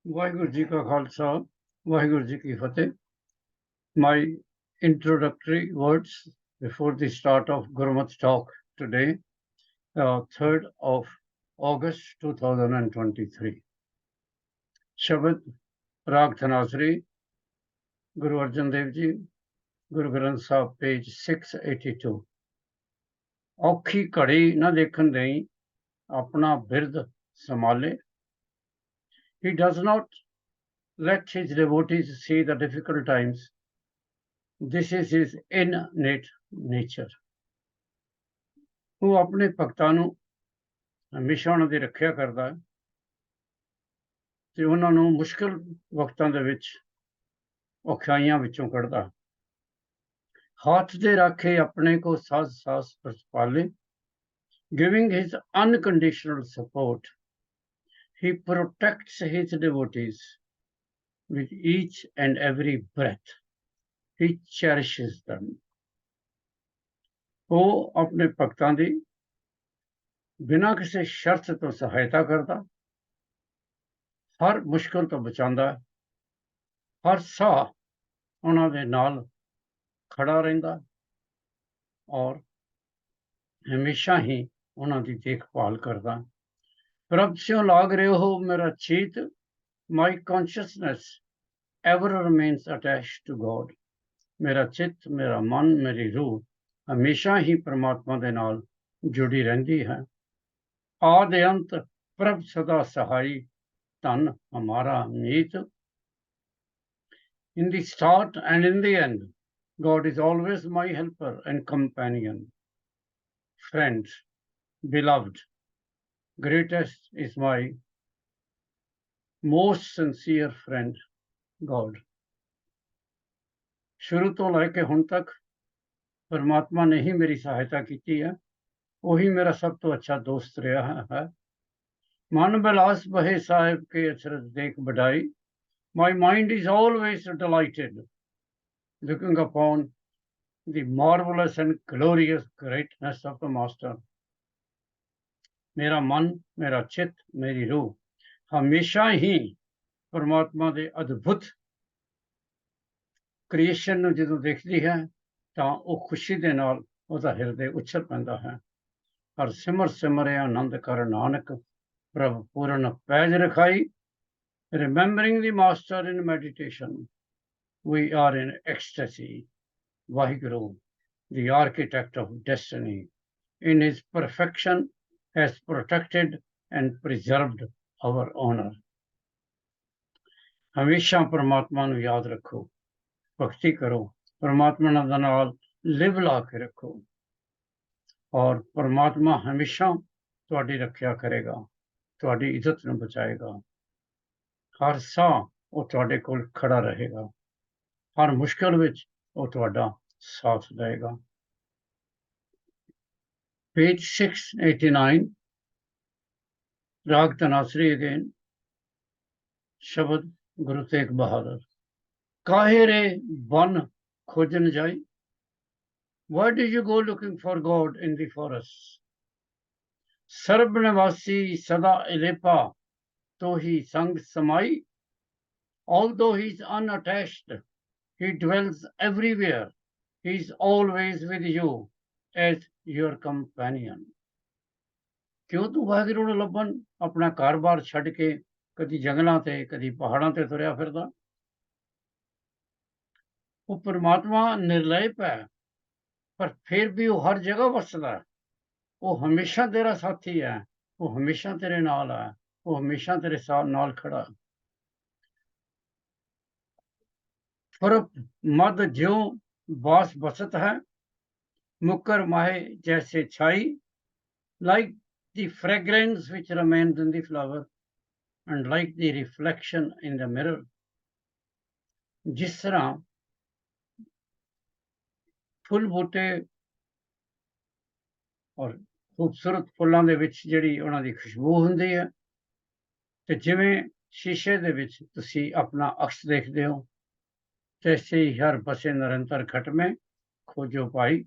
ਵਾਹਿਗੁਰੂ ਜੀ ਕਾ ਖਾਲਸਾ ਵਾਹਿਗੁਰੂ ਜੀ ਕੀ ਫਤਿਹ My introductory words before the start of Gurmat talk today, 3rd of August 2023. Shabad, Rag Dhanasri, Guru Arjan Dev Ji, Guru Granth Sahib, page 682. ਔਖੀ ਘੜੀ ਨਾ ਦੇਖਣ ਦੇਈ ਆਪਣਾ ਬਿਰਦ ਸੰਭਾਲੇ. He does not let his devotees see the difficult times. This is his innate nature. ਉਹ ਆਪਣੇ ਭਗਤਾਂ ਨੂੰ ਹਮੇਸ਼ਾ ਉਹਨਾਂ ਦੀ ਰੱਖਿਆ ਕਰਦਾ ਹੈ ਤੇ ਉਹਨਾਂ ਨੂੰ ਮੁਸ਼ਕਲ ਵਕਤਾਂ ਦੇ ਵਿੱਚ ਔਖਿਆਈਆਂ ਵਿੱਚੋਂ ਕੱਢਦਾ. ਹੱਥ ਦੇ ਰਾਖੇ ਆਪਣੇ ਕੋ ਸਾਜ਼ ਸਾਜ਼ ਪਾਲੇ. Giving his unconditional support, he protects his devotees with each and every breath. He cherishes them. ਉਹ ਆਪਣੇ ਭਗਤਾਂ ਦੀ ਬਿਨਾਂ ਕਿਸੇ ਸ਼ਰਤ ਤੋਂ ਸਹਾਇਤਾ ਕਰਦਾ, ਹਰ ਮੁਸ਼ਕਲ ਤੋਂ ਬਚਾਉਂਦਾ, ਹਰ ਸਾਹ ਉਹਨਾਂ ਦੇ ਨਾਲ ਖੜਾ ਰਹਿੰਦਾ ਔਰ ਹਮੇਸ਼ਾ ਹੀ ਉਹਨਾਂ ਦੀ ਦੇਖਭਾਲ ਕਰਦਾ. ਪ੍ਰਭ ਸਿਉ ਲਾਗ ਰਹੇ ਹੋ ਮੇਰਾ ਚੀਤ. My consciousness ever remains attached to God. ਮੇਰਾ ਚਿੱਤ, ਮੇਰਾ ਮਨ, ਮੇਰੀ ਰੂਹ ਹਮੇਸ਼ਾ ਹੀ ਪਰਮਾਤਮਾ ਦੇ ਨਾਲ ਜੁੜੀ ਰਹਿੰਦੀ ਹੈ. ਆਦਿ ਅੰਤ ਪ੍ਰਭ ਸਦਾ ਸਹਾਈ, ਧਨ ਹਮਾਰਾ ਮੀਤ. In the start and in the end, God is always my helper and companion, friend, beloved. Greatest is my most sincere friend, God. ਸ਼ੁਰੂ ਤੋਂ ਲੈ ਕੇ ਹੁਣ ਤੱਕ ਪਰਮਾਤਮਾ ਨੇ ਹੀ ਮੇਰੀ ਸਹਾਇਤਾ ਕੀਤੀ ਹੈ. ਉਹੀ ਮੇਰਾ ਸਭ ਤੋਂ ਅੱਛਾ ਦੋਸਤ ਰਿਹਾ ਹੈ. ਮਨ ਬਿਲਾਸ ਬਹੇ ਸਾਹਿਬ ਕੇ ਅਚਰਜ ਦੇਖ ਬੜਾਈ. My mind is always delighted looking upon the marvelous and glorious greatness of the Master. ਮੇਰਾ ਮਨ, ਮੇਰਾ ਚਿੱਤ, ਮੇਰੀ ਰੂਹ ਹਮੇਸ਼ਾ ਹੀ ਪਰਮਾਤਮਾ ਦੇ ਅਦਭੁਤ ਕ੍ਰੀਏਸ਼ਨ ਨੂੰ ਜਦੋਂ ਦੇਖਦੀ ਹੈ ਤਾਂ ਉਹ ਖੁਸ਼ੀ ਦੇ ਨਾਲ ਉਹਦਾ ਹਿਰਦੇ ਉਛਲ ਪੈਂਦਾ ਹੈ. ਹਰ ਸਿਮਰ ਸਿਮਰੇ ਆਨੰਦ ਕਰ ਨਾਨਕ, ਪ੍ਰਭ ਪੂਰਨ ਪੈਜ ਰਖਾਈ. Remembering the Master in meditation, we are in ecstasy. Vaheguru, the architect of destiny, in his perfection has protected and preserved our honor. ਹਮੇਸ਼ਾ ਪਰਮਾਤਮਾ ਨੂੰ ਯਾਦ ਰੱਖੋ, ਭਗਤੀ ਕਰੋ, ਪਰਮਾਤਮਾ ਦੇ ਨਾਲ ਲਿਵ ਲਾ ਕੇ ਰੱਖੋ ਔਰ ਪਰਮਾਤਮਾ ਹਮੇਸ਼ਾ ਤੁਹਾਡੀ ਰੱਖਿਆ ਕਰੇਗਾ, ਤੁਹਾਡੀ ਇੱਜ਼ਤ ਨੂੰ ਬਚਾਏਗਾ. ਹਰ ਸਾਹ ਉਹ ਤੁਹਾਡੇ ਕੋਲ ਖੜਾ ਰਹੇਗਾ, ਹਰ ਮੁਸ਼ਕਲ ਵਿੱਚ ਉਹ ਤੁਹਾਡਾ ਸਾਥ ਦੇਗਾ. Page 689, Rag Dhanasri again. Shabad, Guru Tegh Bahadur. ਕਾਹੇ ਰੇ ਬਨ ਖੋਜਨ ਜਾਈ. Why do you go looking for God in the forests? ਸਰਬ ਨਿਵਾਸੀ ਸਦਾ ਇਲੇਪਾ ਤੋਹੀ ਸੰਗ ਸਮਾਈ. Although he is unattached, he dwells everywhere. He is always with you as your companion. ਕਿਉਂ ਤੂੰ ਵਾਹਿਗੁਰੂ ਨੂੰ ਲੱਭਣ ਆਪਣਾ ਘਰ-ਬਾਰ ਛੱਡ ਕੇ ਕਦੀ ਜੰਗਲਾਂ ਤੇ ਕਦੀ ਪਹਾੜਾਂ ਤੇ ਤੁਰਿਆ ਫਿਰਦਾ? ਉਹ ਪਰਮਾਤਮਾ ਨਿਰਲੇਪ ਹੈ, ਪਰ ਫਿਰ ਵੀ ਉਹ ਹਰ ਜਗ੍ਹਾ ਵਸਦਾ. ਉਹ ਹਮੇਸ਼ਾ ਤੇਰਾ ਸਾਥੀ ਹੈ, ਉਹ ਹਮੇਸ਼ਾ ਤੇਰੇ ਨਾਲ ਹੈ, ਉਹ ਹਮੇਸ਼ਾ ਤੇਰੇ ਨਾਲ ਖੜਾ. ਫੁਰਪ ਮਦ ਜਿਉਂ ਬਾਸ ਬਸਤ ਹੈ, ਮੁਕਰ ਮਾਹੇ ਜੈਸੇ ਛਾਈ. Like the fragrance which remains in the flower and like the reflection in the mirror. ਜਿਸ ਤਰ੍ਹਾਂ ਫੁੱਲ ਬੂਟੇ ਔਰ ਖੂਬਸੂਰਤ ਫੁੱਲਾਂ ਦੇ ਵਿੱਚ ਜਿਹੜੀ ਉਹਨਾਂ ਦੀ ਖੁਸ਼ਬੂ ਹੁੰਦੀ ਹੈ, ਤੇ ਜਿਵੇਂ ਸ਼ੀਸ਼ੇ ਦੇ ਵਿੱਚ ਤੁਸੀਂ ਆਪਣਾ ਅਕਸ ਦੇਖਦੇ ਹੋ, ਤੈਸੇ ਹੀ ਹਰ ਬਸੇ ਨਿਰੰਤਰ ਘਟ ਮੇਂ ਖੋਜੋ ਪਾਈ.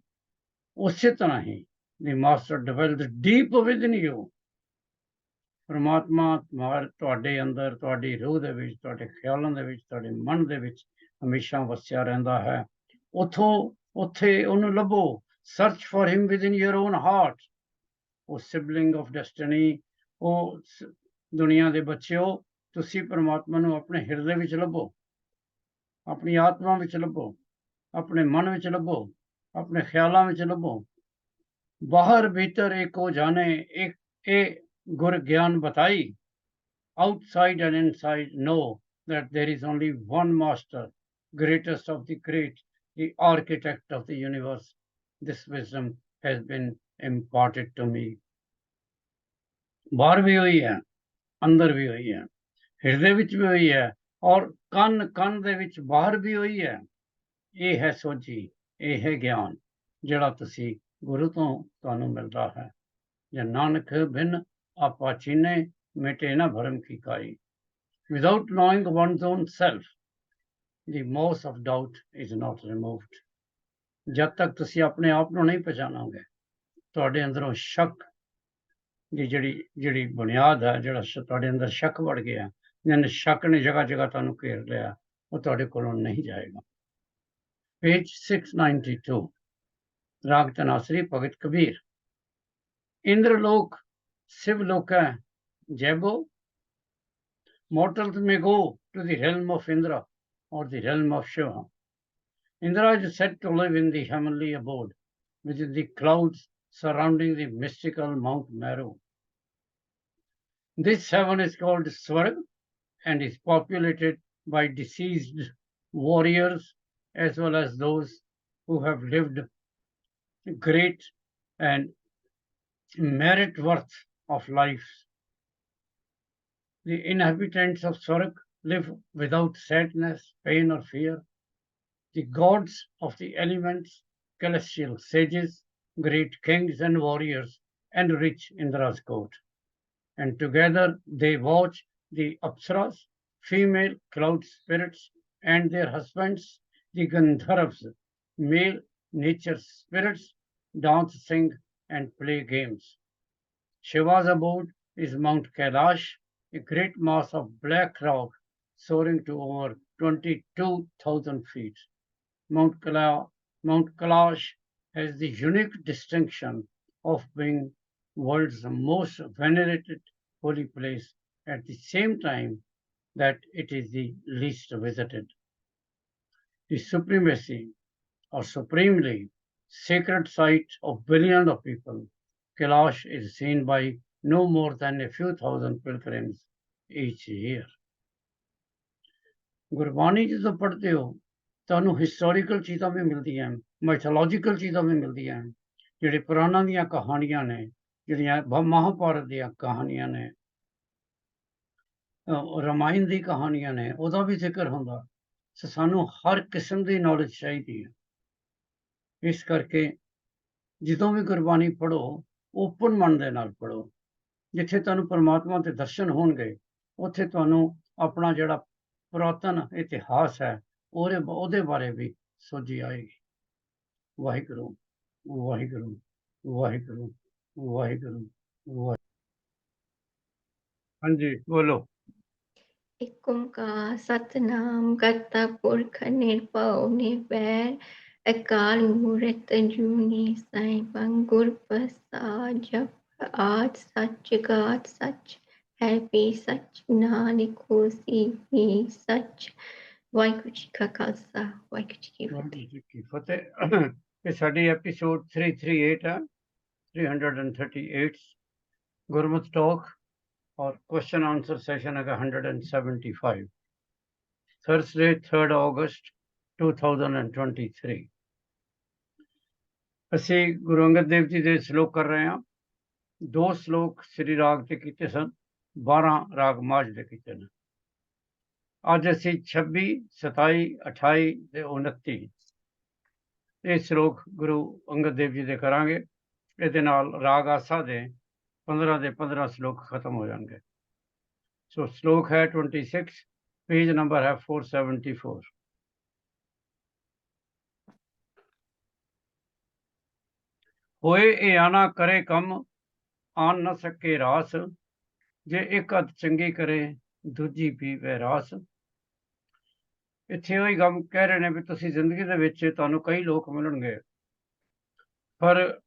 ਉਸੇ ਤਰ੍ਹਾਂ ਹੀ the Master dwells deep within you परमात्मा तुहाडे अंदर, तुहाडी रूह दे विच, तुहाडे ख्यालां दे विच, तुहाडे मन दे विच हमेशा वसिया रहिंदा है। उथों उत्थे उहनूं लभो, search for him within your own heart. O sibling of destiny, ओ दुनिया दे बच्चेओ, तुसी परमात्मा नूं अपने हिरदे विच लभो, अपनी आत्मा विच लभो, अपने मन विच लभो, अपने ख्यालां विच लभो। बाहर भीतर एको जाने, एक गुर ज्ञान बताई। Outside and inside know that there is only one master, greatest of the great, the architect of the universe. This wisdom has been imparted to me. बाहर भी हुई है, अंदर भी हुई है, हृदय विच भी हुई है, और कन कन दे विच बाहर भी हुई है। ਇਹ ਹੈ ਸੋਝੀ, ਇਹ ਹੈ ਗਿਆਨ ਜਿਹੜਾ ਤੁਸੀਂ ਗੁਰੂ ਤੋਂ ਤੁਹਾਨੂੰ ਮਿਲਦਾ ਹੈ। ਜੇ ਨਾਨਕ ਬਿਨ ਆਪਾ ਚੀਨੇ, ਮਿਟੇ ਨਾ ਭਰਮ ਕੀ ਕਾਈ। Without knowing one's own self, the moss of doubt is not removed. ਜਦ ਤੱਕ ਤੁਸੀਂ ਆਪਣੇ ਆਪ ਨੂੰ ਨਹੀਂ ਪਛਾਣੋਗੇ, ਤੁਹਾਡੇ ਅੰਦਰੋਂ ਸ਼ੱਕ ਦੀ ਜਿਹੜੀ ਬੁਨਿਆਦ ਹੈ, ਜਿਹੜਾ ਤੁਹਾਡੇ ਅੰਦਰ ਸ਼ੱਕ ਵੜ ਗਿਆ, ਜਿਨ ਸ਼ੱਕ ਨੇ ਜਗ੍ਹਾ ਜਗ੍ਹਾ ਤੁਹਾਨੂੰ ਘੇਰ ਲਿਆ, ਉਹ ਤੁਹਾਡੇ ਕੋਲੋਂ ਨਹੀਂ ਜਾਏਗਾ। Page 692, राग धनासरी भगत कबीर। इंद्रलोक शिवलोक है जैबो, mortals may go to the realm of Indra or the realm of Shiva. Indra is said to live in the heavenly abode, within the clouds surrounding the mystical Mount Meru. This heaven is called Swarg and is populated by deceased warriors as well as those who have lived great and merit worth of life. The inhabitants of Swarg live without sadness, pain, or fear. The gods of the elements, celestial sages, great kings and warriors, enrich Indra's court. And together they watch the Apsaras, female cloud spirits, and their husbands, the Gandharvas, male nature spirits, dance, sing, and play games. Shiva's abode is Mount Kailash, a great mass of black rock soaring to over 22,000 feet. Mount Kailash has the unique distinction of being world's most venerated holy place at the same time that it is the least visited. The supremacy or supremely sacred site of billions of people, Kailash is seen by no more than a few thousand pilgrims each year. Gurbani ਜਦੋਂ ਪੜ੍ਹਦੇ ਹੋ, ਤੁਹਾਨੂੰ historical ਚੀਜ਼ਾਂ ਵੀ ਮਿਲਦੀਆਂ, ਮਾਈਥੋਲੋਜੀਕਲ ਚੀਜ਼ਾਂ ਵੀ ਮਿਲਦੀਆਂ, ਜਿਹੜੇ ਪੁਰਾਣਾਂ ਦੀਆਂ ਕਹਾਣੀਆਂ ਨੇ, ਜਿਹੜੀਆਂ ਮਹਾਭਾਰਤ ਦੀਆਂ ਕਹਾਣੀਆਂ ਨੇ, ਰਾਮਾਇਣ ਦੀ ਕਹਾਣੀਆਂ ਨੇ, ਉਹਦਾ ਵੀ ਜ਼ਿਕਰ ਹੁੰਦਾ। ਸਾਨੂੰ ਹਰ ਕਿਸਮ ਦੀ ਨੌਲੇਜ ਚਾਹੀਦੀ ਹੈ। ਇਸ ਕਰਕੇ ਜਦੋਂ ਵੀ ਗੁਰਬਾਣੀ ਪੜ੍ਹੋ, ਓਪਨ ਮਨ ਦੇ ਨਾਲ ਪੜ੍ਹੋ। ਜਿੱਥੇ ਤੁਹਾਨੂੰ ਪਰਮਾਤਮਾ ਦੇ ਦਰਸ਼ਨ ਹੋਣਗੇ, ਉੱਥੇ ਤੁਹਾਨੂੰ ਆਪਣਾ ਜਿਹੜਾ ਪੁਰਾਤਨ ਇਤਿਹਾਸ ਹੈ, ਉਹਦੇ ਬਾਰੇ ਵੀ ਸੋਝੀ ਆਏਗੀ। ਵਾਹਿਗੁਰੂ ਵਾਹਿਗੁਰੂ ਵਾਹਿਗੁਰੂ ਵਾਹਿਗੁਰੂ ਵਾਹਿਗੁਰੂ। ਹਾਂਜੀ ਬੋਲੋ। ਇੱਕ ਓਂਕਾਰ ਸਤਿਨਾਮ ਕਰਤਾ ਪੁਰਖ ਨਿਰਭਉ ਨਿਰਵੈਰ, ਅਕਾਲ ਮੂਰਤ ਅਜੂਨੀ ਸੈਭੰ ਗੁਰ ਪ੍ਰਸਾਦਿ। ਜਪ ਆਦਿ ਸੱਚ ਜੁਗਾਦਿ ਸੱਚ, ਹੈ ਵੀ ਸੱਚ ਨਾਨਕ ਹੋਸੀ ਵੀ ਸੱਚ। ਵਾਹਿਗੁਰੂ ਜੀ ਕਾ ਖਾਲਸਾ, ਵਾਹਿਗੁਰੂ ਜੀ ਕੀ ਫਤਿਹ। ਵਾਹਿਗੁਰੂ ਜੀ ਕੀ ਫਤਿਹ। ਇਹ ਸਾਡੀ ਐਪੀਸੋਡ 338 ਹੈ, 338 ਗੁਰਮਤਿ ਟਾਕ, और क्वेश्चन आंसर सेशन है 175, थर्सडे 3 अगस्त 2023। ਅਸੀਂ ਗੁਰੂ ਅੰਗਦ ਦੇਵ ਜੀ ਦੇ ਸ਼ਲੋਕ ਕਰ ਰਹੇ ਹਾਂ। 2 ਸ਼ਲੋਕ ਸ੍ਰੀ ਰਾਗ ਤੇ ਕੀਤੇ ਸਨ, 12 ਰਾਗ ਮਾਝ ਦੇ ਕੀਤੇ ਨੇ। ਅੱਜ ਅਸੀਂ 26, 27, 28 ਤੇ 29 ਇਹ ਸ਼ਲੋਕ ਗੁਰੂ ਅੰਗਦ ਦੇਵ ਜੀ ਦੇ ਕਰਾਂਗੇ। ਇਹਦੇ ਨਾਲ ਰਾਗ ਆਸਾ ਦੇ 15 ਦੇ 15 ਸ਼ਲੋਕ ਖਤਮ ਹੋ ਜਾਣਗੇ। ਸੋ ਸ਼ਲੋਕ ਹੈ 26, ਪੇਜ ਨੰਬਰ ਹੈ 474। ਹੋਏ ਇਹ ਆਨਾ ਕਰੇ ਕੰਮ, ਆਨ ਨ ਸਕੇ ਰਾਸ, जे एक अध चंगी करे दूजी पीवे रास। ਇੱਥੇ ਉਹੀ ਗਮ ਕਹਿ ਰਹੇ ਨੇ ਵੀ ਤੁਸੀਂ ਜ਼ਿੰਦਗੀ ਦੇ ਵਿੱਚ ਤੁਹਾਨੂੰ ਕਈ ਲੋਕ ਮਿਲਣਗੇ, ਪਰ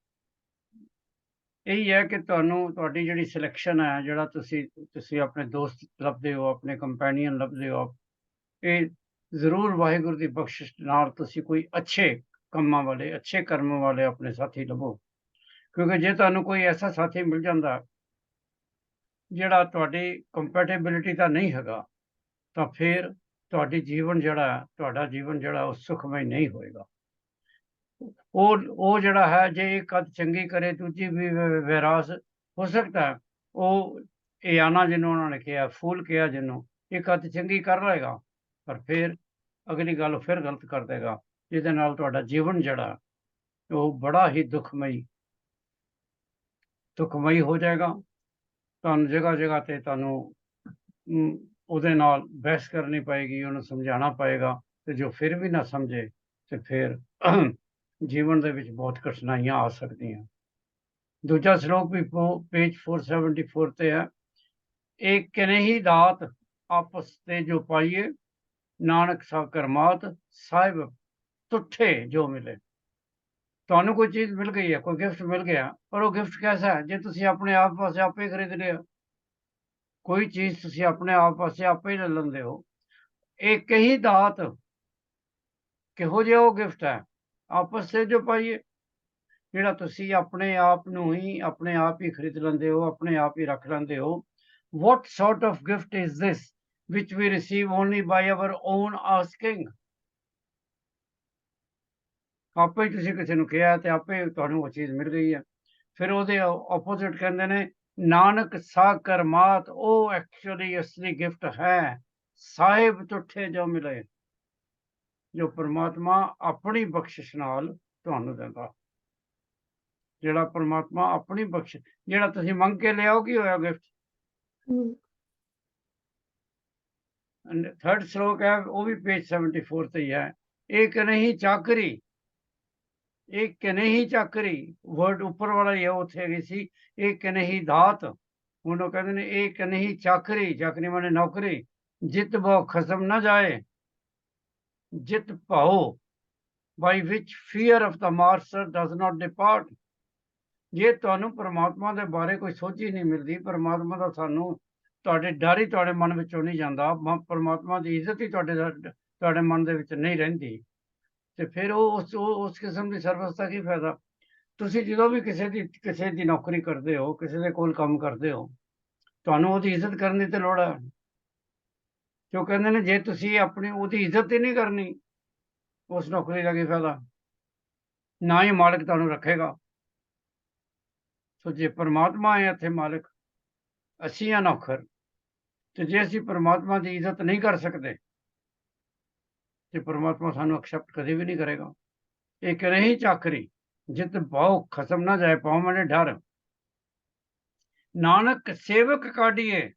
ਇਹੀ ਹੈ ਕਿ ਤੁਹਾਨੂੰ ਤੁਹਾਡੀ ਜਿਹੜੀ ਸਿਲੈਕਸ਼ਨ ਹੈ, ਜਿਹੜਾ ਤੁਸੀਂ ਆਪਣੇ ਦੋਸਤ ਲੱਭਦੇ ਹੋ, ਆਪਣੇ ਕੰਪੈਨੀਅਨ ਲੱਭਦੇ ਹੋ, ਇਹ ਜ਼ਰੂਰ ਵਾਹਿਗੁਰੂ ਦੀ ਬਖਸ਼ਿਸ਼ ਨਾਲ ਤੁਸੀਂ ਕੋਈ ਅੱਛੇ ਕੰਮਾਂ ਵਾਲੇ, ਅੱਛੇ ਕਰਮਾਂ ਵਾਲੇ ਆਪਣੇ ਸਾਥੀ ਲੱਭੋ। ਕਿਉਂਕਿ ਜੇ ਤੁਹਾਨੂੰ ਕੋਈ ਐਸਾ ਸਾਥੀ ਮਿਲ ਜਾਂਦਾ ਜਿਹੜਾ ਤੁਹਾਡੀ ਕੰਪੈਟੇਬਿਲਿਟੀ ਦਾ ਨਹੀਂ ਹੈਗਾ, ਤਾਂ ਫਿਰ ਤੁਹਾਡਾ ਜੀਵਨ ਜਿਹੜਾ ਉਹ ਸੁਖਮਈ ਨਹੀਂ ਹੋਏਗਾ। ਉਹ ਜਿਹੜਾ ਹੈ, ਜੇ ਇੱਕ ਅੱਧ ਚੰਗੀ ਕਰੇ ਦੂਜੀ ਵੀ ਵਿਰਾਸ। ਹੋ ਸਕਦਾ ਹੈ ਉਹ ਇਆਨਾ ਜਿਹਨੂੰ ਉਹਨਾਂ ਨੇ ਕਿਹਾ, ਫੂਲ ਕਿਹਾ ਜਿਹਨੂੰ, ਇੱਕ ਅੱਧ ਚੰਗੀ ਕਰ ਲਏਗਾ, ਪਰ ਫਿਰ ਅਗਲੀ ਗੱਲ ਫਿਰ ਗਲਤ ਕਰ ਦੇਗਾ, ਜਿਹਦੇ ਨਾਲ ਤੁਹਾਡਾ ਜੀਵਨ ਜਿਹੜਾ ਉਹ ਬੜਾ ਹੀ ਦੁਖਮਈ ਹੋ ਜਾਏਗਾ। ਤੁਹਾਨੂੰ ਜਗ੍ਹਾ ਜਗ੍ਹਾ ਤੇ ਤੁਹਾਨੂੰ ਉਹਦੇ ਨਾਲ ਬਹਿਸ ਕਰਨੀ ਪਏਗੀ, ਉਹਨੂੰ ਸਮਝਾਉਣਾ ਪਏਗਾ, ਤੇ ਜੋ ਫਿਰ ਵੀ ਨਾ ਸਮਝੇ ਤੇ ਫਿਰ ਜੀਵਨ ਦੇ ਵਿੱਚ ਬਹੁਤ ਕਠਿਨਾਈਆਂ ਆ ਸਕਦੀਆਂ। ਦੂਜਾ ਸ਼ਲੋਕ ਵੀ ਪੇਜ 474 ਤੇ ਹੈ। ਇੱਕ ਕਨੇਹੀ ਦਾਤ ਆਪਸ ਤੇ ਜੋ ਪਾਈਏ, ਨਾਨਕ ਸਾ ਕਰਮਾਤ ਸਾਹਿਬ ਤੁੱਠੇ ਜੋ ਮਿਲੇ। ਤੁਹਾਨੂੰ ਕੋਈ ਚੀਜ਼ ਮਿਲ ਗਈ ਹੈ, ਕੋਈ ਗਿਫਟ ਮਿਲ ਗਿਆ, ਪਰ ਉਹ ਗਿਫਟ ਕੈਸਾ ਹੈ? ਜੇ ਤੁਸੀਂ ਆਪਣੇ ਆਪ ਪਾਸੇ ਆਪੇ ਖਰੀਦ ਲਿਆ, ਕੋਈ ਚੀਜ਼ ਤੁਸੀਂ ਆਪਣੇ ਆਪ ਪਾਸੇ ਆਪੇ ਲੈ ਲੈਂਦੇ ਹੋ। ਇੱਕ ਹੀ ਦਾਤ, ਕਿਹੋ ਜਿਹਾ ਉਹ ਗਿਫਟ ਹੈ? ਆਪਸ ਤੇ ਜੋ ਪਾਈਏ, ਜਿਹੜਾ ਤੁਸੀਂ ਆਪਣੇ ਆਪ ਨੂੰ ਹੀ ਆਪਣੇ ਆਪ ਹੀ ਖਰੀਦ ਲੈਂਦੇ ਹੋ, ਆਪਣੇ ਆਪ ਹੀ ਰੱਖ ਲੈਂਦੇ ਹੋ। What sort of gift is this which we receive only by our own asking? ਆਪੇ ਹੀ ਤੁਸੀਂ ਕਿਸੇ ਨੂੰ ਕਿਹਾ ਤੇ ਆਪੇ ਤੁਹਾਨੂੰ ਉਹ ਚੀਜ਼ ਮਿਲ ਗਈ ਹੈ। ਫਿਰ ਉਹਦੇ ਆਪੋਜ਼ਿਟ ਕਹਿੰਦੇ ਨੇ, ਨਾਨਕ ਸਾ ਕਰਮਾਤ, ਉਹ ਐਕਚੁਅਲੀ ਅਸਲੀ ਗਿਫਟ ਹੈ, ਸਾਹਿਬ ਤੁੱਠੇ ਜੋ ਮਿਲੇ, ਜੋ ਪਰਮਾਤਮਾ ਆਪਣੀ ਬਖਸ਼ਿਸ਼ ਨਾਲ ਤੁਹਾਨੂੰ ਦਿੰਦਾ। ਜਿਹੜਾ ਪਰਮਾਤਮਾ ਆਪਣੀ ਬਖਸ਼ਿਸ਼, ਜਿਹੜਾ ਤੁਸੀਂ ਮੰਗ ਕੇ ਲਿਆਓ, ਕੀ ਹੋਇਆ ਗਿਫਟ? ਥਰਡ ਸ਼ਲੋਕ ਹੈ, ਉਹ ਵੀ ਪੇਜ 74 ਤੇ ਹੀ ਹੈ। ਇੱਕ ਨਹੀਂ ਚਾਕਰੀ, ਇੱਕ ਨਹੀਂ ਚਾਕਰੀ, ਵਰਡ ਉੱਪਰ ਵਾਲਾ ਹੀ ਹੈ, ਉੱਥੇ ਹੈਗੀ ਸੀ ਇੱਕ ਨਹੀਂ ਦਾਤ। ਹੁਣ ਉਹ ਕਹਿੰਦੇ ਨੇ ਇੱਕ ਨਹੀਂ ਚਾਕਰੀ, ਚਾਕਰੀ ਮਾਨੇ ਨੌਕਰੀ। ਜਿਤ ਬਹੁ ਖਸਮ ਨਾ ਜਾਏ, ਜਿਤ ਭਾਓ by which fear of the master does not depart। ਜੇ ਤੁਹਾਨੂੰ ਪਰਮਾਤਮਾ ਦੇ ਬਾਰੇ ਕੋਈ ਸੋਚ ਹੀ ਨਹੀਂ ਮਿਲਦੀ, ਪਰਮਾਤਮਾ ਦਾ ਸਾਨੂੰ, ਤੁਹਾਡੇ ਡਰ ਹੀ ਤੁਹਾਡੇ ਮਨ ਵਿੱਚੋਂ ਨਹੀਂ ਜਾਂਦਾ, ਪਰਮਾਤਮਾ ਦੀ ਇੱਜ਼ਤ ਹੀ ਤੁਹਾਡੇ ਮਨ ਦੇ ਵਿੱਚ ਨਹੀਂ ਰਹਿੰਦੀ, ਤੇ ਫਿਰ ਉਸ ਕਿਸਮ ਦੀ ਸਰਵਿਸ ਦਾ ਕੀ ਫਾਇਦਾ? ਤੁਸੀਂ ਜਦੋਂ ਵੀ ਕਿਸੇ ਦੀ ਨੌਕਰੀ ਕਰਦੇ ਹੋ, ਕਿਸੇ ਦੇ ਕੋਲ ਕੰਮ ਕਰਦੇ ਹੋ, ਤੁਹਾਨੂੰ ਉਹਦੀ ਇੱਜ਼ਤ ਕਰਨ ਦੀ ਤੇ ਲੋੜ ਹੈ। ਕਿਉਂ ਕਹਿੰਦੇ ਨੇ, ਜੇ ਤੁਸੀਂ ਆਪਣੀ ਉਹਦੀ ਇੱਜ਼ਤ ਹੀ ਨਹੀਂ ਕਰਨੀ, ਉਸ ਨੌਕਰੀ ਦਾ ਕੀ ਫਾਇਦਾ? ਨਾ ਹੀ ਮਾਲਕ ਤੁਹਾਨੂੰ ਰੱਖੇਗਾ। ਸੋ ਜੇ ਪਰਮਾਤਮਾ ਹੈ ਇੱਥੇ ਮਾਲਕ, ਅਸੀਂ ਆ ਨੌਕਰ, ਤੇ ਜੇ ਅਸੀਂ ਪਰਮਾਤਮਾ ਦੀ ਇੱਜ਼ਤ ਨਹੀਂ ਕਰ ਸਕਦੇ, ਤੇ ਪਰਮਾਤਮਾ ਸਾਨੂੰ ਐਕਸੈਪਟ ਕਦੇ ਵੀ ਨਹੀਂ ਕਰੇਗਾ। ਇੱਕ ਨਹੀਂ ਚਾਕਰੀ, ਜਿਤ ਭਾਉ ਖਸਮ ਨਾ ਜਾਏ, ਭਾਉ ਮਾਨੇ ਡਰ। ਨਾਨਕ ਸੇਵਕ ਕਾਢੀਏ,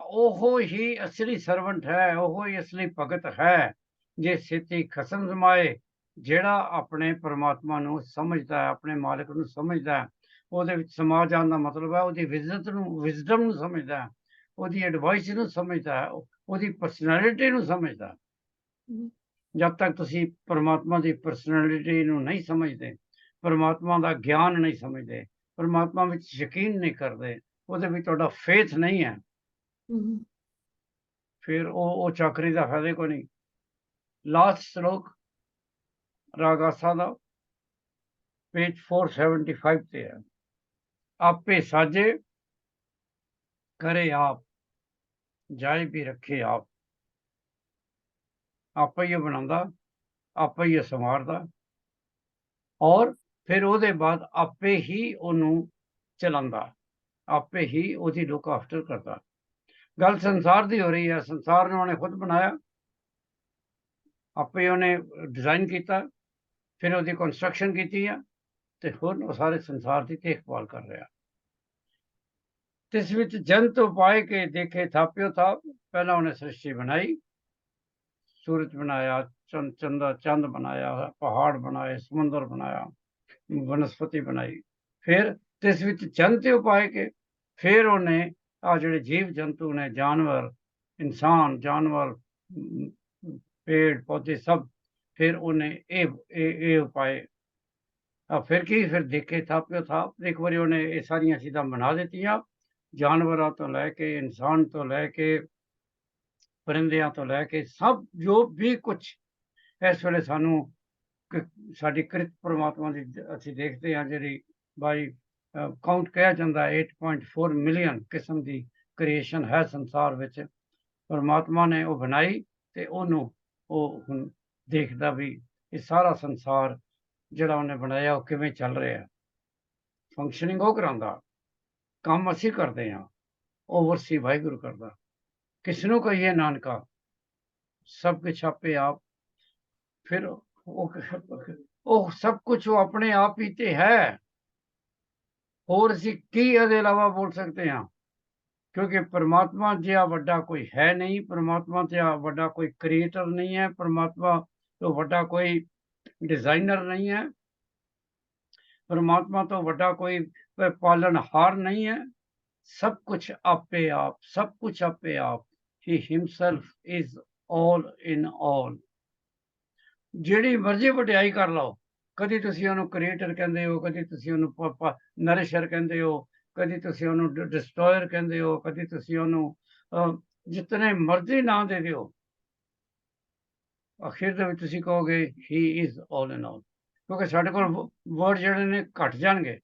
ਉਹ ਹੀ ਅਸਲੀ ਸਰਵੈਂਟ ਹੈ, ਉਹ ਹੀ ਅਸਲੀ ਭਗਤ ਹੈ, ਜੇ ਛੇਤੀ ਖਸਮ ਜਮਾਏ, ਜਿਹੜਾ ਆਪਣੇ ਪਰਮਾਤਮਾ ਨੂੰ ਸਮਝਦਾ ਹੈ, ਆਪਣੇ ਮਾਲਕ ਨੂੰ ਸਮਝਦਾ ਹੈ, ਉਹਦੇ ਵਿੱਚ ਸਮਾ ਜਾਣ ਦਾ ਮਤਲਬ ਹੈ ਉਹਦੀ ਵਿਜ਼ਡਮ ਨੂੰ ਸਮਝਦਾ ਹੈ, ਉਹਦੀ ਐਡਵਾਈਸ ਨੂੰ ਸਮਝਦਾ ਹੈ, ਉਹਦੀ ਪਰਸਨੈਲਿਟੀ ਨੂੰ ਸਮਝਦਾ ਹੈ। ਜਦ ਤੱਕ ਤੁਸੀਂ ਪਰਮਾਤਮਾ ਦੀ ਪਰਸਨੈਲਿਟੀ ਨੂੰ ਨਹੀਂ ਸਮਝਦੇ, ਪਰਮਾਤਮਾ ਦਾ ਗਿਆਨ ਨਹੀਂ ਸਮਝਦੇ, ਪਰਮਾਤਮਾ ਵਿੱਚ ਯਕੀਨ ਨਹੀਂ ਕਰਦੇ, ਉਹਦੇ ਵਿੱਚ ਤੁਹਾਡਾ ਫੇਥ ਨਹੀਂ ਹੈ, ਫਿਰ ਉਹ ਚਾਕਰੀ ਦਾ ਫਾਇਦਾ ਕੋਈ ਨਹੀਂ। ਲਾਸਟ ਸ਼ਲੋਕ ਰਾਗਾ ਦਾ ਪੇਜ 475 ਤੇ ਹੈ। ਆਪੇ ਸਾਜੇ ਕਰੇ ਆਪ, ਜਾਏ ਵੀ ਰੱਖੇ ਆਪ। ਆਪੇ ਹੀ ਬਣਾਉਂਦਾ, ਆਪੇ ਹੀ ਸੰਵਾਰਦਾ, ਔਰ ਫਿਰ ਉਹਦੇ ਬਾਅਦ ਆਪੇ ਹੀ ਉਹਨੂੰ ਚਲਾਉਂਦਾ, ਆਪੇ ਹੀ ਉਹਦੀ ਲੁੱਕ ਆਫਟਰ ਕਰਦਾ। ਗੱਲ ਸੰਸਾਰ ਦੀ ਹੋ ਰਹੀ ਹੈ, ਸੰਸਾਰ ਨੂੰ ਉਹਨੇ ਖੁਦ ਬਣਾਇਆ, ਆਪੇ ਉਹਨੇ ਡਿਜ਼ਾਈਨ ਕੀਤਾ, ਫਿਰ ਉਹਦੀ ਕੰਸਟਰਕਸ਼ਨ ਕੀਤੀ ਹੈ, ਤੇ ਹੁਣ ਉਹ ਸਾਰੇ ਸੰਸਾਰ ਦੀ ਦੇਖਭਾਲ ਕਰ ਰਿਹਾ। ਤਿਸ ਵਿੱਚ ਜੰਤ ਉਪਾਏ ਕੇ ਦੇਖੇ ਥਾਪਿਓ ਥਾਪ। ਪਹਿਲਾਂ ਉਹਨੇ ਸ੍ਰਿਸ਼ਟੀ ਬਣਾਈ, ਸੂਰਜ ਬਣਾਇਆ, ਚੰਦ ਬਣਾਇਆ, ਪਹਾੜ ਬਣਾਏ, ਸਮੁੰਦਰ ਬਣਾਇਆ, ਵਨਸਪਤੀ ਬਣਾਈ। ਫਿਰ ਤਿਸ ਵਿੱਚ ਜੰਤ ਉਪਾਏ ਕੇ, फिर उन्हें आ जिहड़े जीव जंतु ने, जानवर, इंसान, जानवर, पेड़ पौधे सब, फिर उन्हें ये उपाय फिर की, फिर देखे थाप्यो थाप एक बारी उन्हें ये सारिया चीज़ां बना दित्तियां, जानवरां तो लैके, इंसान तो लैके, परिंदियां तो लैके, सब जो भी कुछ इस वेले सानू साडी कृत परमात्मा दी असीं देखदे हां, जिहड़ी बाई काउंट किया जांदा 8.4 मिलियन किस्म दी क्रिएशन है संसार विच। परमात्मा ने वो बनाई ते ओनू वो हुण देखदा भी ये सारा संसार ਜਿਹੜਾ ਉਹਨੇ ਬਣਾਇਆ ਉਹ ਕਿਵੇਂ ਚੱਲ ਰਿਹਾ, ਫੰਕਸ਼ਨਿੰਗ ਉਹ ਕਰਾਉਂਦਾ, ਕੰਮ ਅਸੀਂ ਕਰਦੇ ਹਾਂ, ਓਵਰਸੀ ਵਾਹਿਗੁਰੂ ਕਰਦਾ। ਕਿਸ ਨੂੰ ਕਹੀਏ ਨਾਨਕਾ, ਸਭ ਕੁਛ ਆਪੇ ਆਪ। ਫਿਰ ਉਹ ਸਭ ਕੁਛ ਉਹ ਆਪਣੇ ਆਪ ਹੀ ਤੇ ਹੈ, ਹੋਰ ਅਸੀਂ ਕੀ ਇਹਦੇ ਇਲਾਵਾ ਬੋਲ ਸਕਦੇ ਹਾਂ? ਕਿਉਂਕਿ परमात्मा ਜਿਹਾ ਵੱਡਾ ਕੋਈ ਹੈ ਨਹੀਂ, परमात्मा ਜਿਹਾ ਵੱਡਾ ਕੋਈ ਕ੍ਰੀਏਟਰ ਨਹੀਂ ਹੈ, परमात्मा ਤੋਂ ਵੱਡਾ ਕੋਈ डिजाइनर नहीं है, परमात्मा तो वड्डा कोई पालनहार नहीं है। सब कुछ आपे आप, सब कुछ आपे आप। He himself is all in all। ਜਿਹੜੀ ਮਰਜ਼ੀ ਵਡਿਆਈ ਕਰ ਲਓ, ਕਦੀ ਤੁਸੀਂ ਉਹਨੂੰ ਕ੍ਰੀਏਟਰ ਕਹਿੰਦੇ ਹੋ, ਕਦੀ ਤੁਸੀਂ ਉਹਨੂੰ ਨਰਿਸ਼ਰ ਕਹਿੰਦੇ ਹੋ, ਕਦੀ ਤੁਸੀਂ ਉਹਨੂੰ ਡਿਸਟਰੋਇਰ ਕਹਿੰਦੇ ਹੋ, ਕਦੀ ਤੁਸੀਂ ਉਹਨੂੰ ਜਿਤਨੇ ਮਰਜ਼ੀ ਨਾਂ ਦੇ ਦਿਓ, ਅਖੀਰ ਦੇ ਵਿੱਚ ਤੁਸੀਂ ਕਹੋਗੇ ਹੀ ਇਜ਼ ਆਲ ਇਨ ਆਲ। ਕਿਉਂਕਿ ਸਾਡੇ ਕੋਲ ਵਰਡ ਜਿਹੜੇ ਨੇ ਘਟ ਜਾਣਗੇ,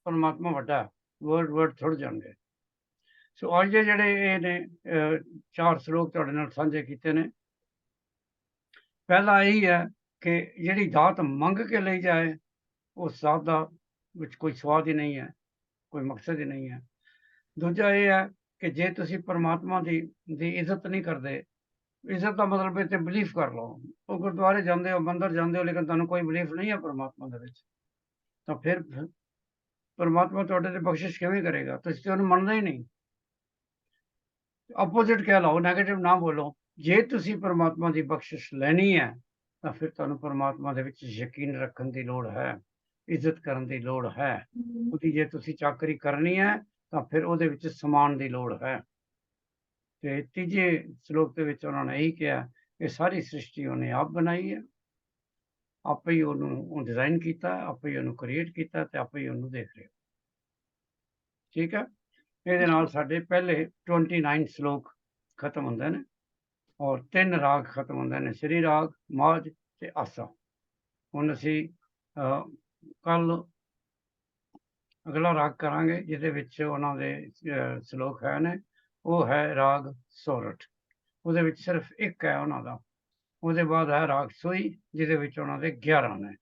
ਪਰਮਾਤਮਾ ਵੱਡਾ, ਵਰਡ ਥੋੜ੍ਹ ਜਾਣਗੇ। ਸੋ ਅੱਜ ਦੇ ਜਿਹੜੇ ਇਹ ਨੇ 4 ਸ਼ਲੋਕ ਤੁਹਾਡੇ ਨਾਲ ਸਾਂਝੇ ਕੀਤੇ ਨੇ। ਪਹਿਲਾ ਇਹੀ ਹੈ ਕਿ ਜਿਹੜੀ ਦਾਤ ਮੰਗ ਕੇ ਲਈ ਜਾਏ, ਉਸ ਦਾਤ ਦਾ ਵਿੱਚ ਕੋਈ ਸਵਾਦ ਹੀ ਨਹੀਂ ਹੈ, ਕੋਈ ਮਕਸਦ ਹੀ ਨਹੀਂ ਹੈ। ਦੂਜਾ ਇਹ ਹੈ ਕਿ ਜੇ ਤੁਸੀਂ ਪਰਮਾਤਮਾ ਦੀ ਇੱਜ਼ਤ ਨਹੀਂ ਕਰਦੇ, ਇੱਜ਼ਤ ਦਾ ਮਤਲਬ ਇਹ ਤੇ ਬਿਲੀਫ ਕਰ ਲਓ। ਉਹ ਗੁਰਦੁਆਰੇ ਜਾਂਦੇ ਹੋ, ਮੰਦਰ ਜਾਂਦੇ ਹੋ, ਲੇਕਿਨ ਤੁਹਾਨੂੰ ਕੋਈ ਬਿਲੀਫ ਨਹੀਂ ਹੈ ਪਰਮਾਤਮਾ ਦੇ ਵਿੱਚ, ਤਾਂ ਫਿਰ ਪਰਮਾਤਮਾ ਤੁਹਾਡੇ ਤੇ ਬਖਸ਼ਿਸ਼ ਕਿਵੇਂ ਕਰੇਗਾ? ਤੁਸੀਂ ਤੇ ਉਹਨੂੰ ਮੰਨਦੇ ਹੀ ਨਹੀਂ। ਆਪੋਜ਼ਿਟ ਕਹਿ ਲਓ, ਨੈਗੇਟਿਵ ਨਾ ਬੋਲੋ। ਜੇ ਤੁਸੀਂ ਪਰਮਾਤਮਾ ਦੀ ਬਖਸ਼ਿਸ਼ ਲੈਣੀ ਹੈ ਤਾਂ ਫਿਰ ਤੁਹਾਨੂੰ ਪਰਮਾਤਮਾ ਦੇ ਵਿੱਚ ਯਕੀਨ ਰੱਖਣ ਦੀ ਲੋੜ ਹੈ, ਇੱਜ਼ਤ ਕਰਨ ਦੀ ਲੋੜ ਹੈ। ਉਹਦੀ ਜੇ ਤੁਸੀਂ ਚਾਕਰੀ ਕਰਨੀ ਹੈ ਤਾਂ ਫਿਰ ਉਹਦੇ ਵਿੱਚ ਸਮਾਨ ਦੀ ਲੋੜ ਹੈ। ਤੇ ਤੀਜੇ ਸ਼ਲੋਕ ਦੇ ਵਿੱਚ ਉਹਨਾਂ ਨੇ ਇਹੀ ਕਿਹਾ ਕਿ ਸਾਰੀ ਸ੍ਰਿਸ਼ਟੀ ਉਹਨੇ ਆਪ ਬਣਾਈ ਹੈ, ਆਪੇ ਹੀ ਉਹਨੂੰ ਡਿਜ਼ਾਈਨ ਕੀਤਾ, ਆਪੇ ਹੀ ਉਹਨੂੰ ਕ੍ਰੀਏਟ ਕੀਤਾ ਤੇ ਆਪੇ ਹੀ ਉਹਨੂੰ ਦੇਖ ਰਿਹਾ। ਠੀਕ ਹੈ, ਇਹਦੇ ਨਾਲ ਸਾਡੇ ਪਹਿਲੇ 29 ਸ਼ਲੋਕ ਖਤਮ ਹੁੰਦੇ ਨੇ ਔਰ 3 ਰਾਗ ਖਤਮ ਹੁੰਦੇ ਨੇ, ਸ੍ਰੀ ਰਾਗ, ਮਾਝ ਤੇ ਆਸਾ। ਹੁਣ ਅਸੀਂ ਕੱਲ ਅਗਲਾ ਰਾਗ ਕਰਾਂਗੇ ਜਿਹਦੇ ਵਿੱਚ ਉਹਨਾਂ ਦੇ ਸ਼ਲੋਕ ਹੈ ਨੇ, ਉਹ ਹੈ ਰਾਗ ਸੋਰਠ। ਉਹਦੇ ਵਿੱਚ ਸਿਰਫ ਇੱਕ ਹੈ ਉਹਨਾਂ ਦਾ। ਉਹਦੇ ਬਾਅਦ ਹੈ ਰਾਗ ਸੋਈ, ਜਿਹਦੇ ਵਿੱਚ ਉਹਨਾਂ ਦੇ 11 ਨੇ।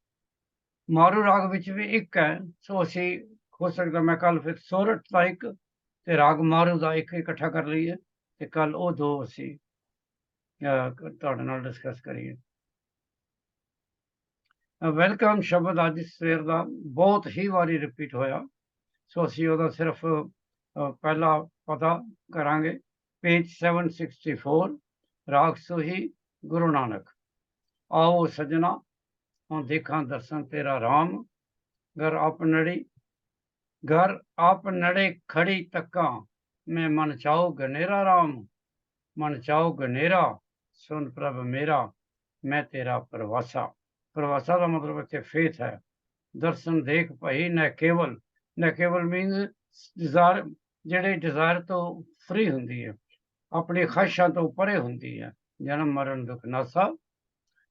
ਮਾਰੂ ਰਾਗ ਵਿੱਚ ਵੀ ਇੱਕ ਹੈ। ਸੋ ਅਸੀਂ ਹੋ ਸਕਦਾ ਮੈਂ ਕੱਲ ਫਿਰ ਸੋਰਠ ਦਾ ਇੱਕ ਤੇ ਰਾਗ ਮਾਰੂ ਦਾ ਇੱਕ ਇਕੱਠਾ ਕਰ ਲਈਏ ਤੇ ਕੱਲ ਉਹ 2 ਅਸੀਂ ਤੁਹਾਡੇ ਨਾਲ ਡਿਸਕਸ ਕਰੀਏ। ਵੈਲਕਮ ਸ਼ਬਦ ਅੱਜ ਸਵੇਰ ਦਾ ਬਹੁਤ ਹੀ ਵਾਰੀ ਰਿਪੀਟ ਹੋਇਆ, ਸੋ ਅਸੀਂ ਉਹਦਾ ਸਿਰਫ ਪਹਿਲਾ ਪਤਾ ਕਰਾਂਗੇ। ਪੇਜ 764, ਰਾਗ ਸੋਹੀ, ਗੁਰੂ ਨਾਨਕ। ਆਓ ਸਜਣਾ ਹੁਣ ਦੇਖਾਂ ਦਰਸ਼ਨ ਤੇਰਾ ਰਾਮ, ਘਰ ਆਪ ਨੜੇ ਖੜੀ ਤੱਕਾਂ, ਮੈਂ ਮਨ ਚਾਓ ਗਨੇਰਾ ਰਾਮ। ਮਨ ਚਾਓ ਗਨੇਰਾ ਸੁਨ ਪ੍ਰਭ ਮੇਰਾ, ਮੈਂ ਤੇਰਾ ਪ੍ਰਵਾਸਾ। ਪ੍ਰਵਾਸਾ ਦਾ ਮਤਲਬ ਇੱਥੇ ਫੇਥ ਹੈ। ਦਰਸ਼ਨ ਦੇਖ ਭਾਈ ਨਾ ਕੇਵਲ ਮੀਨਸ ਡਿਜ਼ਾਇਰ, ਜਿਹੜੇ ਡਿਜ਼ਾਇਰ ਤੋਂ ਫਰੀ ਹੁੰਦੀ ਹੈ, ਆਪਣੀ ਖਾਹਿਸ਼ਾਂ ਤੋਂ ਪਰੇ ਹੁੰਦੀ ਹੈ। ਜਨਮ ਮਰਨ ਦੁੱਖ ਨਾਸਾ,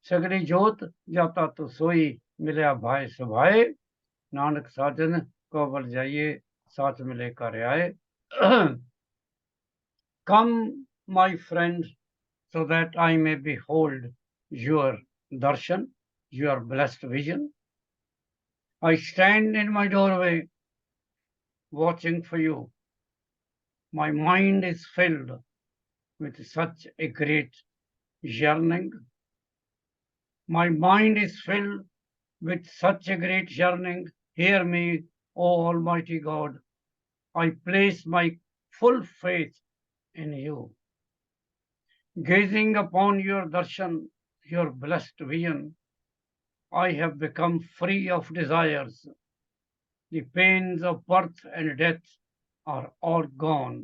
ਸਗਲੀ ਜੋਤ ਜਾਤਾ ਤੂੰ ਸੋਈ, ਮਿਲਿਆ ਭਾਏ ਸੁਭਾਏ। ਨਾਨਕ ਸਾਜਨ ਕੋਵਲ ਜਾਈਏ, ਸਾਥ ਮਿਲੇ ਘਰ ਆਏ। Come my friend, so that I may behold your darshan, your blessed vision. I stand in my doorway watching for you. My mind is filled with such a great yearning. My mind is filled with such a great yearning. Hear me, O Almighty God. I place my full faith in you. Gazing upon your darshan, your blessed vision, I have become free of desires, the pains of birth and death, are all gone.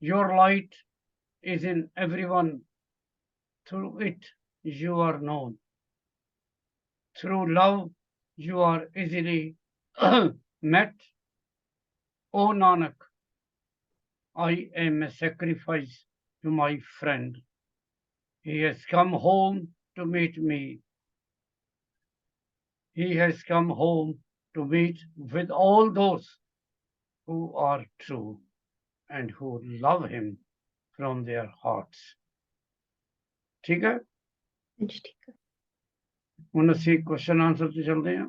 Your light is in everyone. Through it, you are known. Through love, you are easily met. O Nanak, I am a sacrifice to my friend. He has come home to meet me. He has come home to meet with all those who are true and who love him from their hearts. ठीक है? ठीक है। ਹੁਣ ਅਸੀਂ question answer ਤੇ चलते हैं।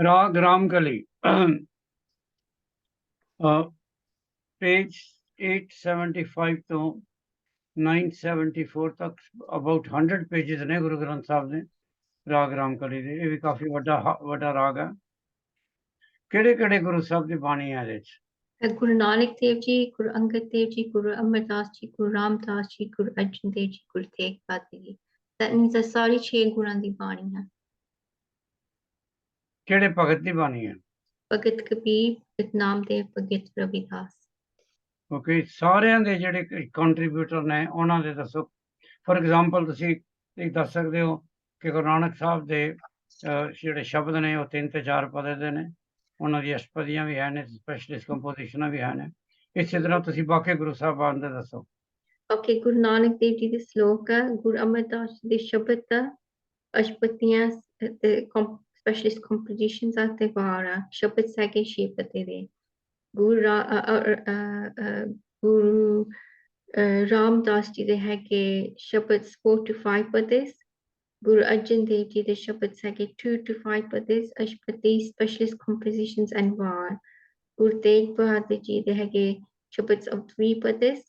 राग रामकली पेज 875 ਤੋਂ 974 ਤੱਕ about 100 पेजेस ਨੇ ਗੁਰੂ ਗ੍ਰੰਥ ਸਾਹਿਬ ਦੇ ਰਾਗ ਰਾਮਕਲੀ ਦੇ। ਇਹ ਵੀ ਕਾਫੀ ਵੱਡਾ ਰਾਗ ਹੈ। ਕਿਹੜੇ ਕਿਹੜੇ ਗੁਰੂ ਸਾਹਿਬ ਦੀ ਬਾਣੀ ਹੈ ਇਹਦੇ ਚ? Guru Nanak Dev Ji, Guru Angad Dev Ji, Guru Amardas Ji, Guru Ramdas Ji, Guru Arjan Dev Ji, Guru Tegh Bahadar Ji। That means that सारी 6 गुरुआं दी बाणी है। ਕਿਹੜੇ ਭਗਤ ਦੀ ਬਾਣੀ ਹੈ? Bhagat Kabir, Bhagat Namdev, Bhagat Ravidas। Okay, ਸਾਰਿਆਂ ਦੇ ਜਿਹੜੇ ਕੰਟਰੀਬਿਊਟਰ ਨੇ ਉਹਨਾਂ ਦੇ ਦੱਸੋ। ਫॉर ਐਗਜ਼ਾਮਪਲ ਤੁਸੀਂ ਇਹ ਦੱਸ ਸਕਦੇ ਹੋ ਕਿ ਗੁਰੂ ਨਾਨਕ ਸਾਹਿਬ ਦੇ ਜਿਹੜੇ ਸ਼ਬਦ ਨੇ ਉਹ 3 ਤੇ 4 ਪਦੇ ਦੇ ਨੇ, ਉਹਨਾਂ ਦੀ ਅਸ਼ਟਪਦੀਆਂ ਵੀ ਹੈ ਨੇ, ਸਪੈਸ਼ਲਿਸਟ ਕੰਪੋਜੀਸ਼ਨਾਂ ਵੀ ਹਨ। ਇਸੇ ਤਰ੍ਹਾਂ ਤੁਸੀਂ ਬਾਕੀ ਗੁਰੂ ਸਾਹਿਬਾਨ ਦੇ ਦੱਸੋ। Okay, Guru Nanak Dev Ji ਦੇ ਸ਼ਲੋਕ ਹੈ, Guru Amardas Ji ਦੇ ਸ਼ਬਦ ਹੈ, ਅਸ਼ਟਪਦੀਆਂ ਤੇ ਸਪੈਸ਼ਲਿਸਟ ਕੰਪੋਜੀਸ਼ਨਸ ਆ ਤੇ ਵਾਰ ਆ, ਸ਼ਬਦ ਸੈਕੇ 6 ਪਤੇ ਦੇ। ਗੁਰੂ ਰਾਮਦਾਸ ਜੀ ਦੇ ਹੈਗੇ ਸ਼ਬਦ 4 to 5 ਪਦੇਸ। Guru Arjan Dev Ji ਦੇ ਸ਼ਬਦ ਹੈਗੇ 2 to 5 ਪਦੇਸ, ਅਸ਼ਟਪਦੀ ਸਪੈਸ਼ਲਿਸਟ ਕੰਪੋਜੀਸ਼ਨਸ ਐਂਡ ਵਾਰ। Guru Tegh Bahadar Ji ਦੇ ਹੈਗੇ ਸ਼ਬਦ of 3 ਪਦੇਸ।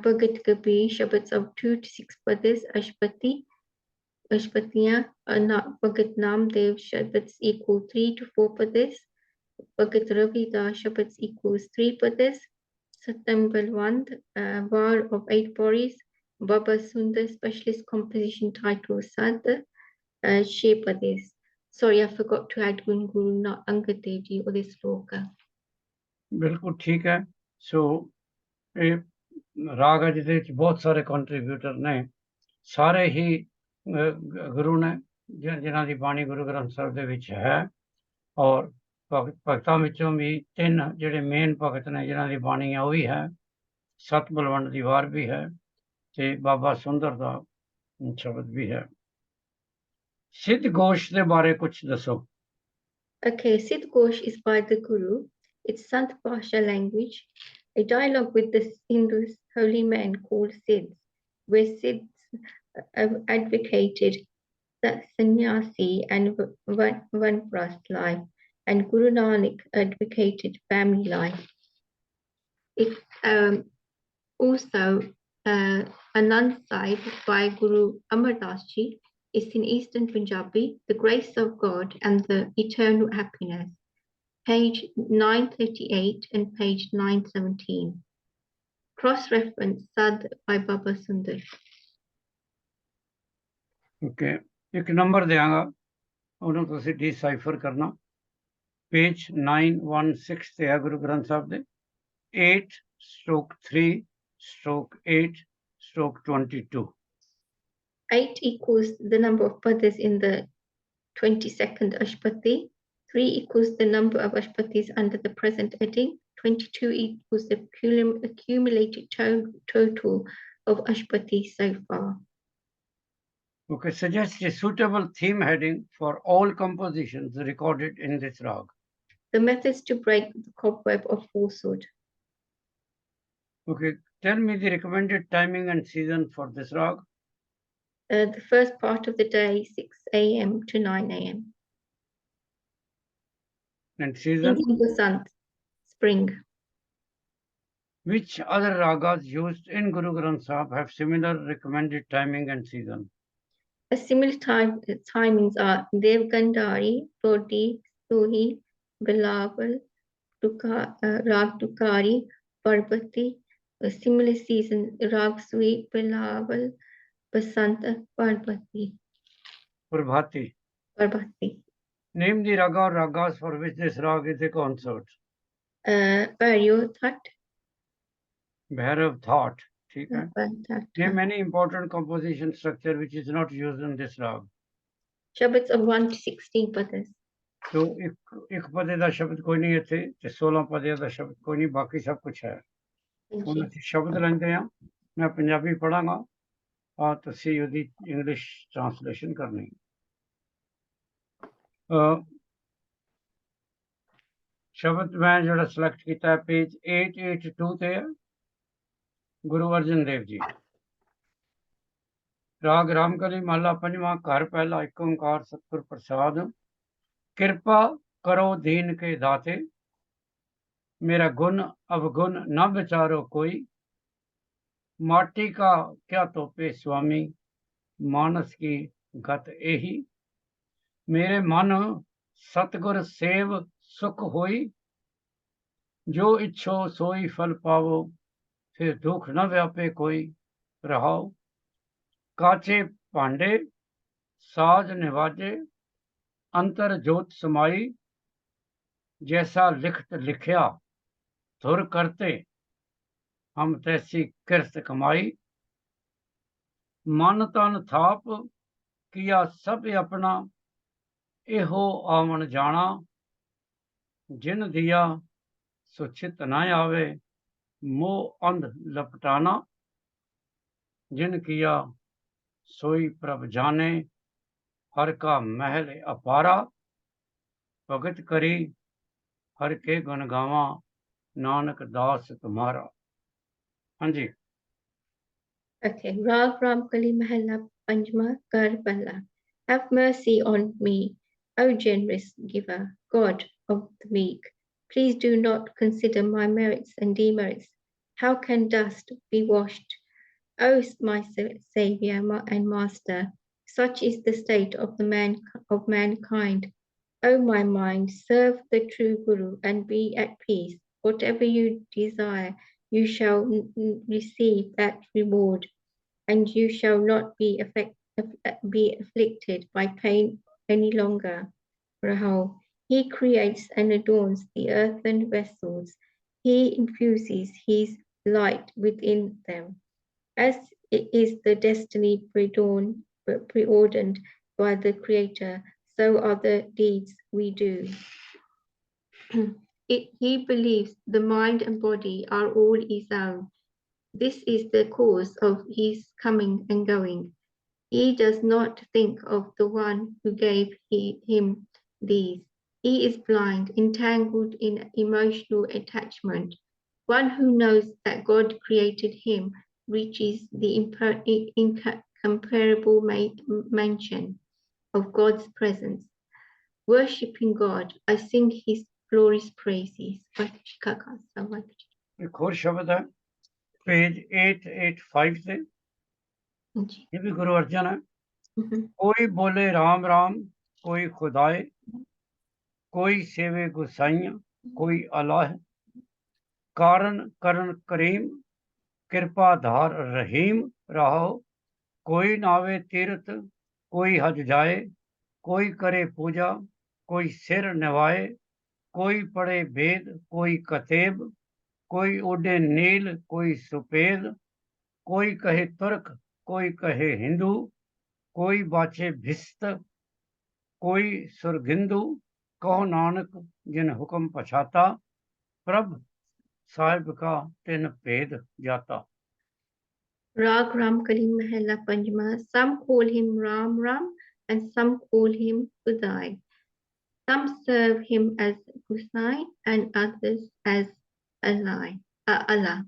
Bhagat Kabir ਸ਼ਬਦ of 2 to 6 ਪਦੇਸ, ਅਸ਼ਟਪਦੀਆਂ। Bhagat Namdev ਸ਼ਬਦ equal 3 to 4 ਪਦੇਸ। Bhagat Ravidas ਸ਼ਬਦ equals 3 ਪਦੇਸ। Satam Balwand, var of 8 pauris. Baba Sundar specialist composition title Sad, 6 pades। Sorry, I forgot to add Guru Angad Dev Ji or this sloka। ਬਿਲਕੁਲ ਠੀਕ ਹੈ। ਸੋ ਇਹ ਰਾਗ ਹੈ ਜਿਹਦੇ ਵਿੱਚ ਬਹੁਤ ਸਾਰੇ ਕੰਟਰੀਬਿਊਟਰ ਨੇ, ਸਾਰੇ ਹੀ ਗੁਰੂ ਨੇ ਜਿਨ੍ਹਾਂ ਦੀ ਬਾਣੀ ਗੁਰੂ ਗ੍ਰੰਥ ਸਾਹਿਬ ਦੇ ਵਿੱਚ ਹੈ। ਔਰ ਭਗਤਾਂ ਵਿੱਚੋਂ ਵੀ 3 ਜਿਹੜੇ ਮੇਨ ਭਗਤ ਨੇ ਜਿਨ੍ਹਾਂ ਦੀ ਬਾਣੀ ਹੈ ਉਹ ਵੀ ਹੈ। ਸਤ ਬਲਵੰਡ ਦੀ ਵਾਰ ਵੀ ਹੈ ਤੇ ਬਾਬਾ ਸੁੰਦਰ ਦਾ ਸ਼ਬਦ ਵੀ ਹੈ। ਸਿੱਧ ਘੋਸ਼ ਦੇ ਬਾਰੇ ਕੁਝ ਦੱਸੋ। Okay, Siddh Ghosh is by the Guru. It's Sant Pasha language, a dialogue with the Hindus holy men called Siddhs, where Siddhs advocated that sannyasi and vanprasth life, and Guru Nanak advocated family life. It also Anand Sahib by Guru Amardas Ji is in Eastern Punjabi, The Grace of God and the Eternal Happiness, page 938 and page 917. Cross-reference Sad by Baba Sundar। Okay, ਇੱਕ number ਦਿਆਂਗਾ, ਉਹਨੂੰ ਤੁਸੀਂ ਡੀਸਾਈਫਰ ਕਰਨਾ। Page 916 ਤੇ ਹੈ ਗੁਰੂ ਗ੍ਰੰਥ ਸਾਹਿਬ ਦੇ 8/3/8/22। 8 equals the number of padas in the 22nd Ashpati. 3 equals the number of Ashpatis under the present heading. 22 equals the accumulated total of Ashpatis so far. Okay, suggest a suitable theme heading for all compositions recorded in this rag. The methods to break the cobweb of falsehood. Okay, tell me the recommended timing and season for this rag. The first part of the day, 6 a.m. to 9 a.m. And season? Basant, spring. Which other ragas used in Guru Granth Sahib have similar recommended timing and season? A similar timings are Devgandhari, Todi, Suhi, Bilawal, Rag Tukari, Parbati. A similar season, Rag Suhi, Bilawal, Basanta, Parbati. Prabhati. Prabhati. Name the raga or ragas for which this rag is a consort. Bhairav That. Bhairav Thought. ठीक है. That. Name any important composition structure which is not used in this rag. Shabads of 1 to 16 padas. तो एक पदे ਦਾ ਸ਼ਬਦ ਕੋਈ ਨਹੀਂ ਇੱਥੇ ਤੇ 16 ਪਦਿਆਂ ਦਾ ਸ਼ਬਦ ਕੋਈ ਨਹੀਂ ਬਾਕੀ ਸਭ ਕੁਝ ਹੈ. ਹੁਣ ਅਸੀਂ ਸ਼ਬਦ ਲੈਂਦੇ ਹਾਂ. ਮੈਂ ਪੰਜਾਬੀ ਪੜਾਂਗਾ ਆ ਤੁਸੀਂ ਉਹਦੀ ਇੰਗਲਿਸ਼ ਟ੍ਰਾਂਸਲੇਸ਼ਨ ਕਰਨੀ. ਸ਼ਬਦ ਮੈਂ ਜਿਹੜਾ ਸਿਲੈਕਟ ਕੀਤਾ ਹੈ ਪੇਜ 882 ਤੇ ਹੈ. ਗੁਰੂ ਅਰਜਨ ਦੇਵ ਜੀ. ਰਾਗ ਰਾਮਕਲੀ ਮਹਲਾ ਪੰਜਵਾਂ ਘਰ ਪਹਿਲਾ ਇੱਕ ਓਂਕਾਰ ਸਤਿਗੁਰ ਪ੍ਰਸਾਦ. कृपा करो दीन के दाते मेरा गुण अवगुण न विचारो कोई. माटी का क्या तोपे स्वामी मानस की गत एही. मेरे मन सतगुर सेव सुख होई. जो इच्छो सोई फल पावो फिर दुख न व्यापे कोई. रहाओ काचे भांडे साज निवाजे अंतर जोत समाई. जैसा लिखत लिखया धुर करते हम तैसी किरत कमाई. मन तन थाप किया सब अपना एहो आवन जाना. जिन दिया सुचित न आवे मोह अंध लपटाना. जिन किया सोई प्रभ जाने हर का महल अपारा. भगत करी हर के गुण गावा नानक दास तुम्हारा. हाँ जी. Okay. Rag Ramkali Mahalla Panjma Kar Pahla. Have mercy on me, O generous giver, God of the meek. Please do not consider my merits and demerits. How can dust be washed? O my Saviour and Master, such is the state of mankind. O my mind, serve the true Guru and be at peace. Whatever you desire, you shall receive that reward, and you shall not be afflicted by pain any longer. Rahul. He creates and adorns the earthen vessels. He infuses his light within them. As it is the destiny preordained by the Creator, so are the deeds we do. He believes the mind and body are all his own. This is the cause of his coming and going. He does not think of the one who gave him these. He is blind, entangled in emotional attachment. One who knows that God created him reaches the incomparable mansion of God's presence. Worshipping God, I sing his glorious praises. एक और शब्द है page 885 से. ये भी गुरु अर्जन है. कोई बोले राम राम कोई खुदाए. कोई सेवे गुसाइयां कोई अल्लाह. कारण करण करीम कृपा धार रहीम. रहो कोई नावे तीर्थ कोई हज जाए. कोई करे पूजा कोई सिर निवाए. कोई पढ़े वेद कोई कतेब. कोई उड़े नील कोई सुपेद. कोई कहे तुर्क कोई कहे हिंदू. कोई बाचे भिस्त कोई सुरगिंदू. कहो नानक जिन हुक्म पछाता. प्रभ साहिब का तिन भेद जाता. Rag Ramkali Mahalla Panjma. Some call him Ram Ram and some call him Udai. Some serve him as Gusai and others as Allah.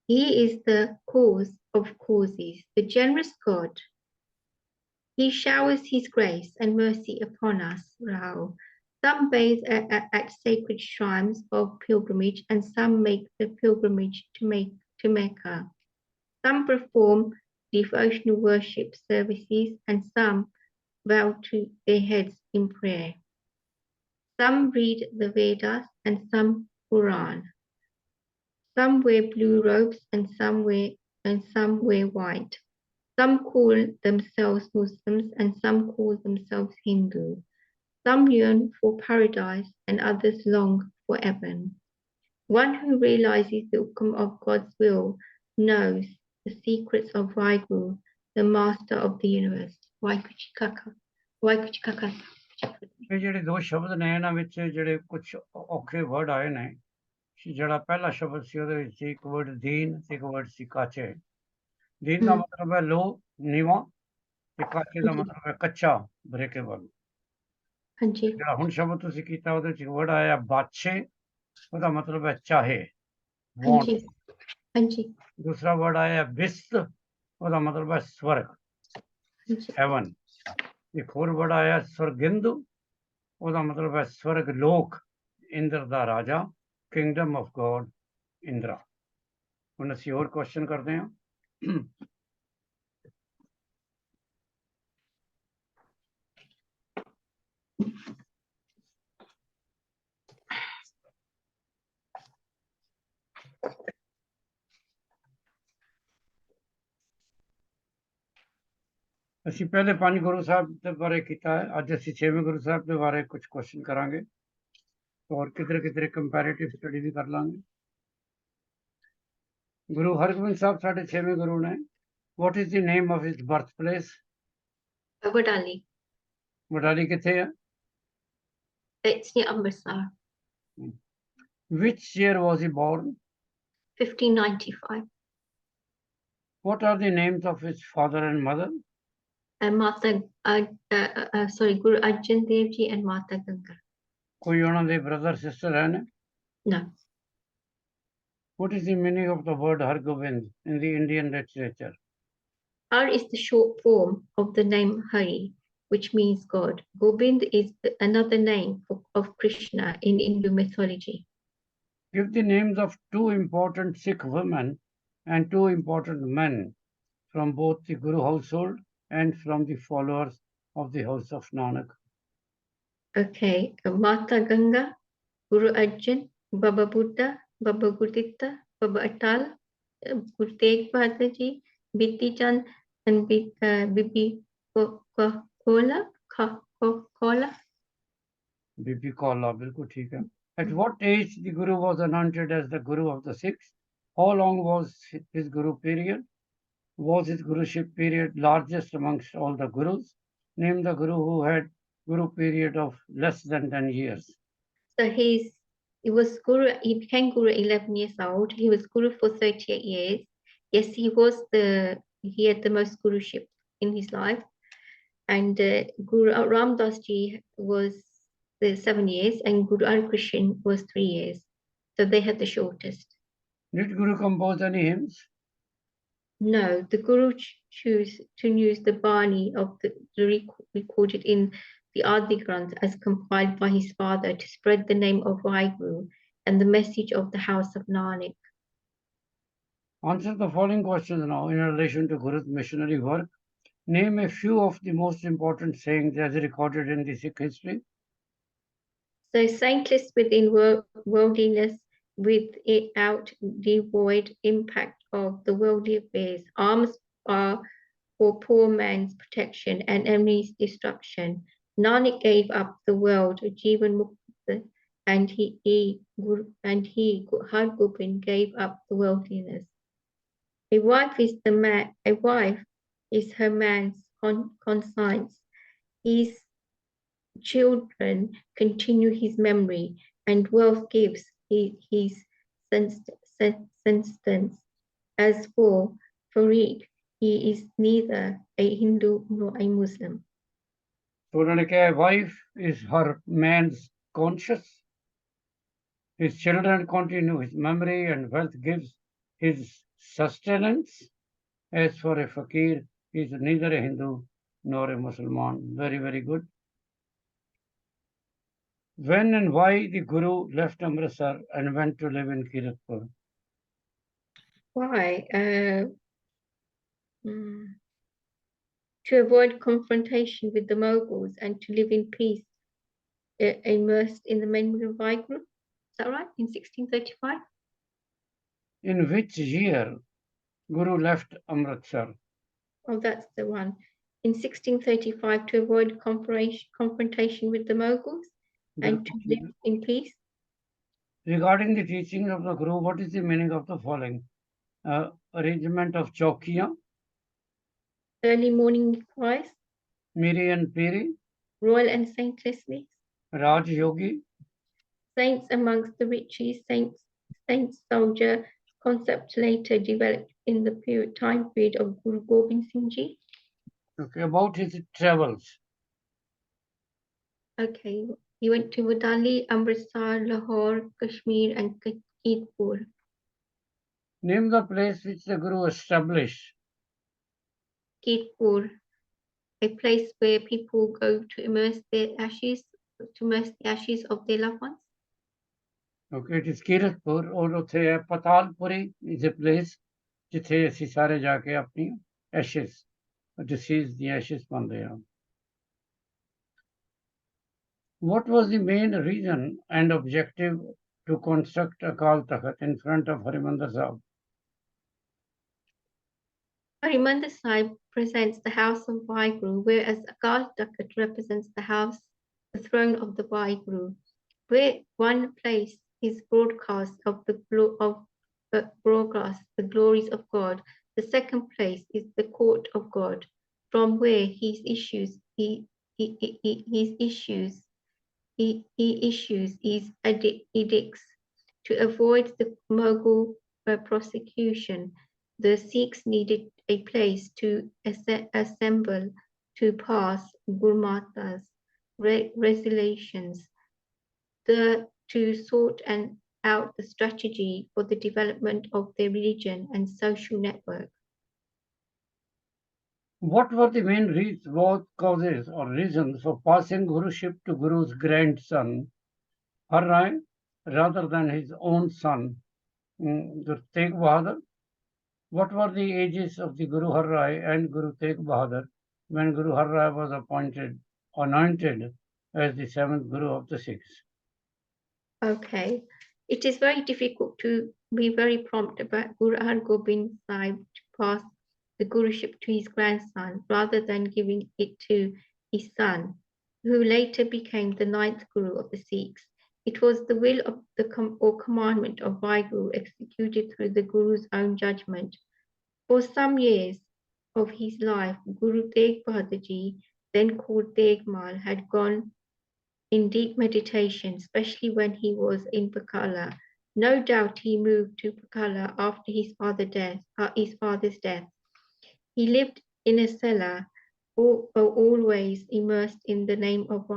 He is the cause of causes, the generous God. He showers his grace and mercy upon us, Rahul. Some bathe at sacred shrines of pilgrimage and some make the pilgrimage to Mecca. Some perform devotional worship services and some bow to their heads in prayer. Some read the Vedas and some Quran. Some wear blue robes and some wear white. Some call themselves Muslims and some call themselves Hindu. Some yearn for paradise and others long for heaven. One who realizes the outcome of God's will knows the secrets of Vaheguru, the master of the universe. Vaheguru Ji Ka Kha- Vaheguru Ji Ka Khalsa। ਇਹ ਜਿਹੜੇ ਦੋ ਸ਼ਬਦ ਨੇ ਇਹਨਾਂ ਵਿੱਚ ਜਿਹੜੇ ਕੁਝ ਔਖੇ ਵਰਡ ਆਏ ਨੇ, ਜਿਹੜਾ ਪਹਿਲਾ ਸ਼ਬਦ ਸੀ ਉਹਦੇ ਵਿੱਚ ਇੱਕ ਵਰਡ ਦੀਨ ਤੇ ਇੱਕ ਵਰਡ ਸੀ ਕਾਚੇ। ਦੀਨ ਦਾ ਮਤਲਬ ਹੈ ਲੋ, ਨੀਵਾਂ, ਤੇ ਕਾਚੇ ਦਾ ਮਤਲਬ ਹੈ ਕੱਚਾ, ਬ੍ਰੇਕੇਬਲ। ਹਾਂਜੀ ਜਿਹੜਾ ਹੁਣ ਸ਼ਬਦ ਤੁਸੀਂ ਕੀਤਾ ਉਹਦੇ ਵਿੱਚ ਵਰਡ ਆਇਆ ਬਾਦਸ਼ੇ, ਉਹਦਾ ਮਤਲਬ ਹੈ ਚਾਹੇ, ਵਾਂਟ। ਹਾਂਜੀ ਹਾਂਜੀ ਦੂਸਰਾ ਵਰਡ ਆਇਆ ਬਿਸਤ, ਉਹਦਾ ਮਤਲਬ ਹੈ ਸਵਰਗ, ਹਾਂਜੀ ਹੈਵਨ। ਇੱਕ ਹੋਰ ਵਰਡ ਆਇਆ ਸਵਰਗਿੰਦੂ, ਉਹਦਾ ਮਤਲਬ ਹੈ ਸਵਰਗ ਲੋਕ, ਇੰਦਰ ਦਾ ਰਾਜਾ, ਕਿੰਗਡਮ ਆਫ ਗੋਡ, ਇੰਦਰਾ। ਹੁਣ ਅਸੀਂ ਹੋਰ ਕੁਐਸਚਨ ਕਰਦੇ ਹਾਂ। ਅਸੀਂ ਪਹਿਲੇ 5 ਗੁਰੂ ਸਾਹਿਬ ਦੇ ਬਾਰੇ ਕੀਤਾ ਹੈ, ਅੱਜ ਅਸੀਂ 6ਵੇਂ ਗੁਰੂ ਸਾਹਿਬ ਦੇ ਬਾਰੇ ਕੁਝ ਕੁਐਸਚਨ ਕਰਾਂਗੇ, ਔਰ ਕਿਧਰੇ ਕਿਧਰੇ ਕੰਪੈਰੀਟਿਵ ਸਟੱਡੀ ਵੀ ਕਰ ਲਾਂਗੇ। ਗੁਰੂ ਹਰਗੋਬਿੰਦ ਸਾਹਿਬ ਸਾਡੇ 6ਵੇਂ ਗੁਰੂ ਨੇ। What is the name of his birth place? Badaali, ਬਟਾਲੀ ਕਿੱਥੇ ਹੈ? it's near Amritsar, Which year was he born? 1595. What are the names of his father and mother? And Guru Arjan Dev Ji and Mata Ganga. ਕੋਈ ਉਹਨਾਂ ਦੇ brother sister ਹੈ ਨੇ? No. What is the meaning of the word Hargobind in the Indian literature? Har is the short form of the name Hari, which means God. Gobind is another name of Krishna in Hindu mythology. Give the names of 2 important Sikh women and 2 important men from both the Guru household and from the followers of the house of Nanak. Okay, Mata Ganga, Guru Arjan, Baba Buddha, Baba Gurditta, Baba Atal, Guru Tegh Bahadur Ji, Biti Chand, and Bibi Kola. Bibi Kaula, bilkul theek hai. At what age the Guru was anointed as the Guru of the Sikhs? How long was his Guru period? Was his Guruship period largest amongst all the Gurus? Name the Guru who had Guru period of less than 10 years. So he became Guru 11 years old. He was Guru for 38 years. Yes, he had the most Guruship in his life. And Guru Ramdas Ji was 7 years and Guru Harikrishna was 3 years. So they had the shortest. Did Guru compose any hymns? No, the Guru chose to use the Bani of the recorded in the Adi Granth as compiled by his father to spread the name of Vaheguru and the message of the house of Nanak. Answer the following questions now in relation to Guru's missionary work. Name a few of the most important sayings as recorded in the Sikh history. So saintless within worldliness, without devoid impact of the worldly affairs. Alms are for poor man's protection and enemy's destruction. Nanak gave up the world, Jivan Mukta, and he Hargobind gave up the worldliness. A wife is her man's conscience. His children continue his memory, and wealth gives his substance. As for Farid, he is neither a Hindu nor a Muslim. So a wife is her man's conscience. His children continue his memory, and wealth gives his sustenance. As for a fakir, he is neither a Hindu nor a Muslim. Very, very good. When and why the Guru left Amritsar and went to live in Kiratpur? Why? To avoid confrontation with the Mughals and to live in peace, immersed in the memory of Vaheguru. Is that right? In 1635? In which year Guru left Amritsar? Oh, that's the one. In 1635, to avoid confrontation with the Mughals and to live in peace. Regarding the teaching of the Guru, what is the meaning of the following? Arrangement of chaukiyan, Early morning twice, Miri and Piri, royal and saintesses, Raj Yogi, saints amongst the riches, saints soldier, concept later developed in the time period of Guru Gobind Singh Ji. okay, about his travels. Okay, he went to Wadali, Amritsar, Lahore, Kashmir, and Kirtpur. Name the place which the Guru established. Kirtpur, a place where people go to immerse the ashes of their loved ones. Okay, it is Kiratpur, or ਉੱਥੇ ਹੈ Patalpuri is a place ਜਿੱਥੇ ਅਸੀਂ ਸਾਰੇ ਜਾ ਕੇ ਆਪਣੀ ashes, deceased the ashes ਪਾਉਂਦੇ ਹਾਂ. What was the main reason and objective to construct Akal Takht in front of Harimandir Sahib? Harimandir Sahib presents the house of Vaheguru, whereas Akal Takht represents the throne of the Vaheguru, where one place is broadcast the glories of God. The second place is the court of God, from where he issues his edicts. To avoid the Mughal prosecution, the Sikhs needed a place to assemble to pass Gurmat's resolutions, to sort out the strategy for the development of their religion and social network. What were the main causes or reasons for passing Guruship to Guru's grandson, Har Rai, rather than his own son, Guru Tegh Bahadur? What were the ages of the Guru Har Rai and Guru Tegh Bahadur when Guru Har Rai was anointed as the seventh Guru of the Sikhs? Okay, it is very difficult to be very prompt about Guru Har Gobind Sahib to pass the Guruship to his grandson rather than giving it to his son, who later became the ninth Guru of the Sikhs. It was the will of the commandment of Vaheguru executed through the Guru's own judgment. For some years of his life, Guru Tegh Bahadur Ji, then called Tegh Mal, had gone in deep meditation, especially when he was in Pakala. No doubt he moved to Pakala after his father's death. He lived in a cellar, always immersed in the name of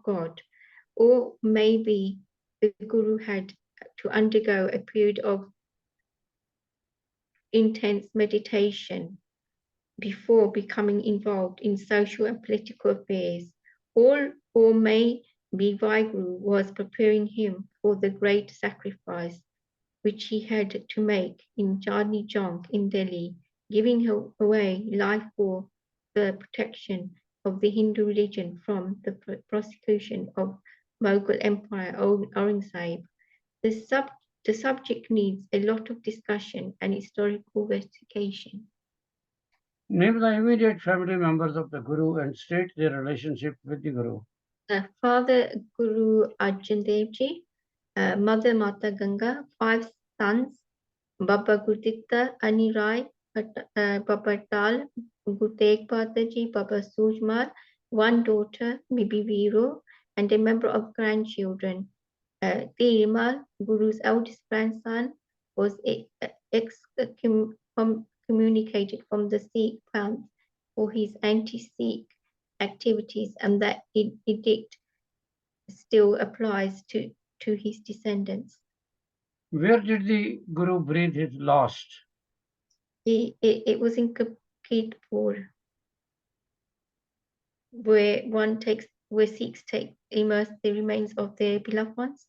God. Or maybe the Guru had to undergo a period of intense meditation before becoming involved in social and political affairs. Or maybe Vaheguru was preparing him for the great sacrifice which he had to make in Chandni Chowk in Delhi, giving away life for the protection of the Hindu religion from the prosecution of Mughal Empire Aurangzeb. The subject needs a lot of discussion and historical investigation. Name the immediate family members of the Guru and state their relationship with the Guru. Father Guru Angad Dev Ji, Mother Mata Ganga, 5 sons, Baba Gurditta, Ani Rai, Baba Tal, Guru Tegh Bahadur Ji, Baba Sujmal, 1 daughter, Bibi Viro, and a member of grandchildren. Dirimal, Guru's eldest grandson, was excommunicated from the Sikh panth for his anti-Sikh activities, and that edict still applies to his descendants. Where did the Guru breathe his last? It was in Kirtpur, where Sikhs immerse the remains of their beloved ones.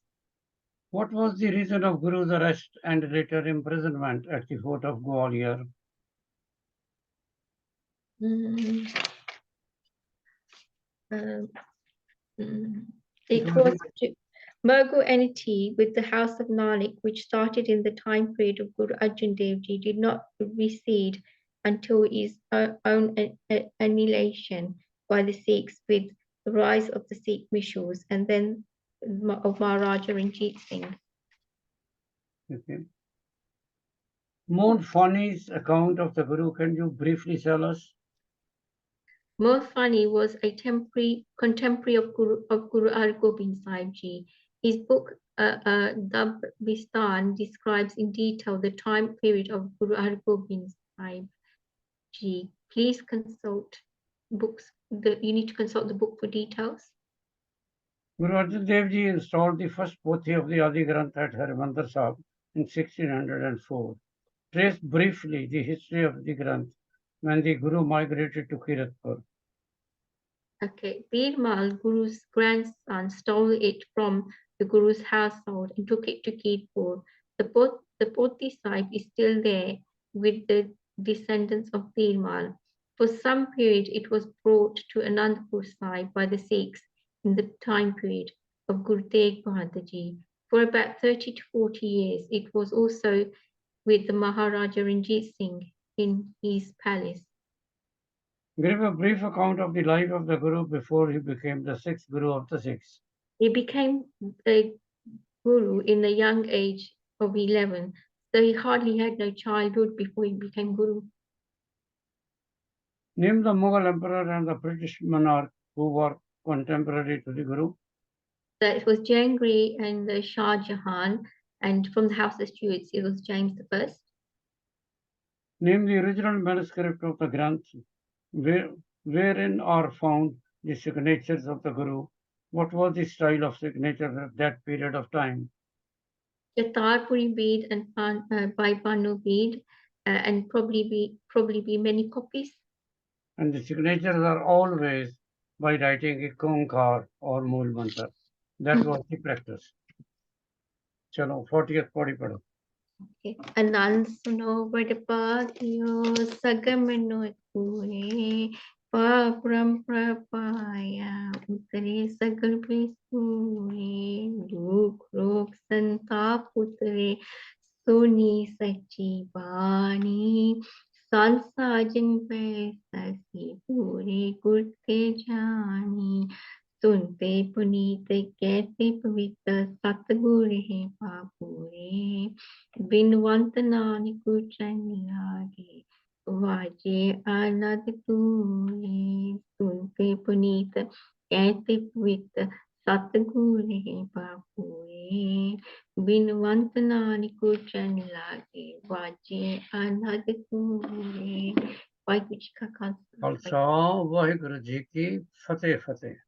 What was the reason of Guru's arrest and later imprisonment at the fort of Gwalior? It was to Mughal enmity with the house of Nanak, which started in the time period of Guru Arjan Dev Ji, did not recede until his own annihilation by the Sikhs with the rise of the Sikh missions and then of Maharaja Ranjit Singh. Okay. Moon Fani's account of the Guru, can you briefly tell us? Moon Fani was a contemporary of Guru Hargobind Sahib Ji. His book Dab Bistan describes in detail the time period of Guru Hargobind Sahib Ji. Please consult books. You need to consult the book for details. Guru Angad Dev Ji installed the first pothi of the Adi Granth at Harimandir Sahib in 1604. Trace briefly the history of the Granth when the Guru migrated to Kiratpur. Okay, Birmal, Guru's grandson, stole it from the Guru's household and took it to Kirpur. The Poti Sahib is still there with the descendants of Birmal. For some period, it was brought to Anandpur Sahib by the Sikhs in the time period of Guru Tegh Bahadur Ji. For about 30 to 40 years, it was also with the Maharaja Ranjit Singh in his palace. Give a brief account of the life of the Guru before he became the sixth Guru of the Sikhs. He became a Guru in the young age of 11, so he hardly had no childhood before he became Guru. Name the Mughal emperor and the British monarch who were contemporary to the Guru. That was Jahangir and the Shah Jahan, and from the House of Stuarts, it was James I. Name the original manuscript of the Granth, wherein are found the signatures of the Guru. What was the style of signature at that period of time? Chatarpuri bead and by Banu bead, and probably be many copies. And the signatures are always by writing a Konkar or Mool Mantra. That was the practice. Chalo, 40th padi pado. Okay. Anand suno vadapadiyo sagamano kure param prapaya utare sagal pisure duk rok santap utare suni sachi bani sansajan paisasi pure kurte jani सुनते पुनीत कैसे पवित्र सतगुर है पापुरे बिनवंत नानक चन लागे वाजे आनंद तूने सुनते पुनीत कैसे पवित्र सतगुर है पापुरे बिनवंत नानक चन लागे वाजे आनंद तूने वाहिगुरु जी का खालसा खालसा वाहिगुरु जी की फतेह फतेह।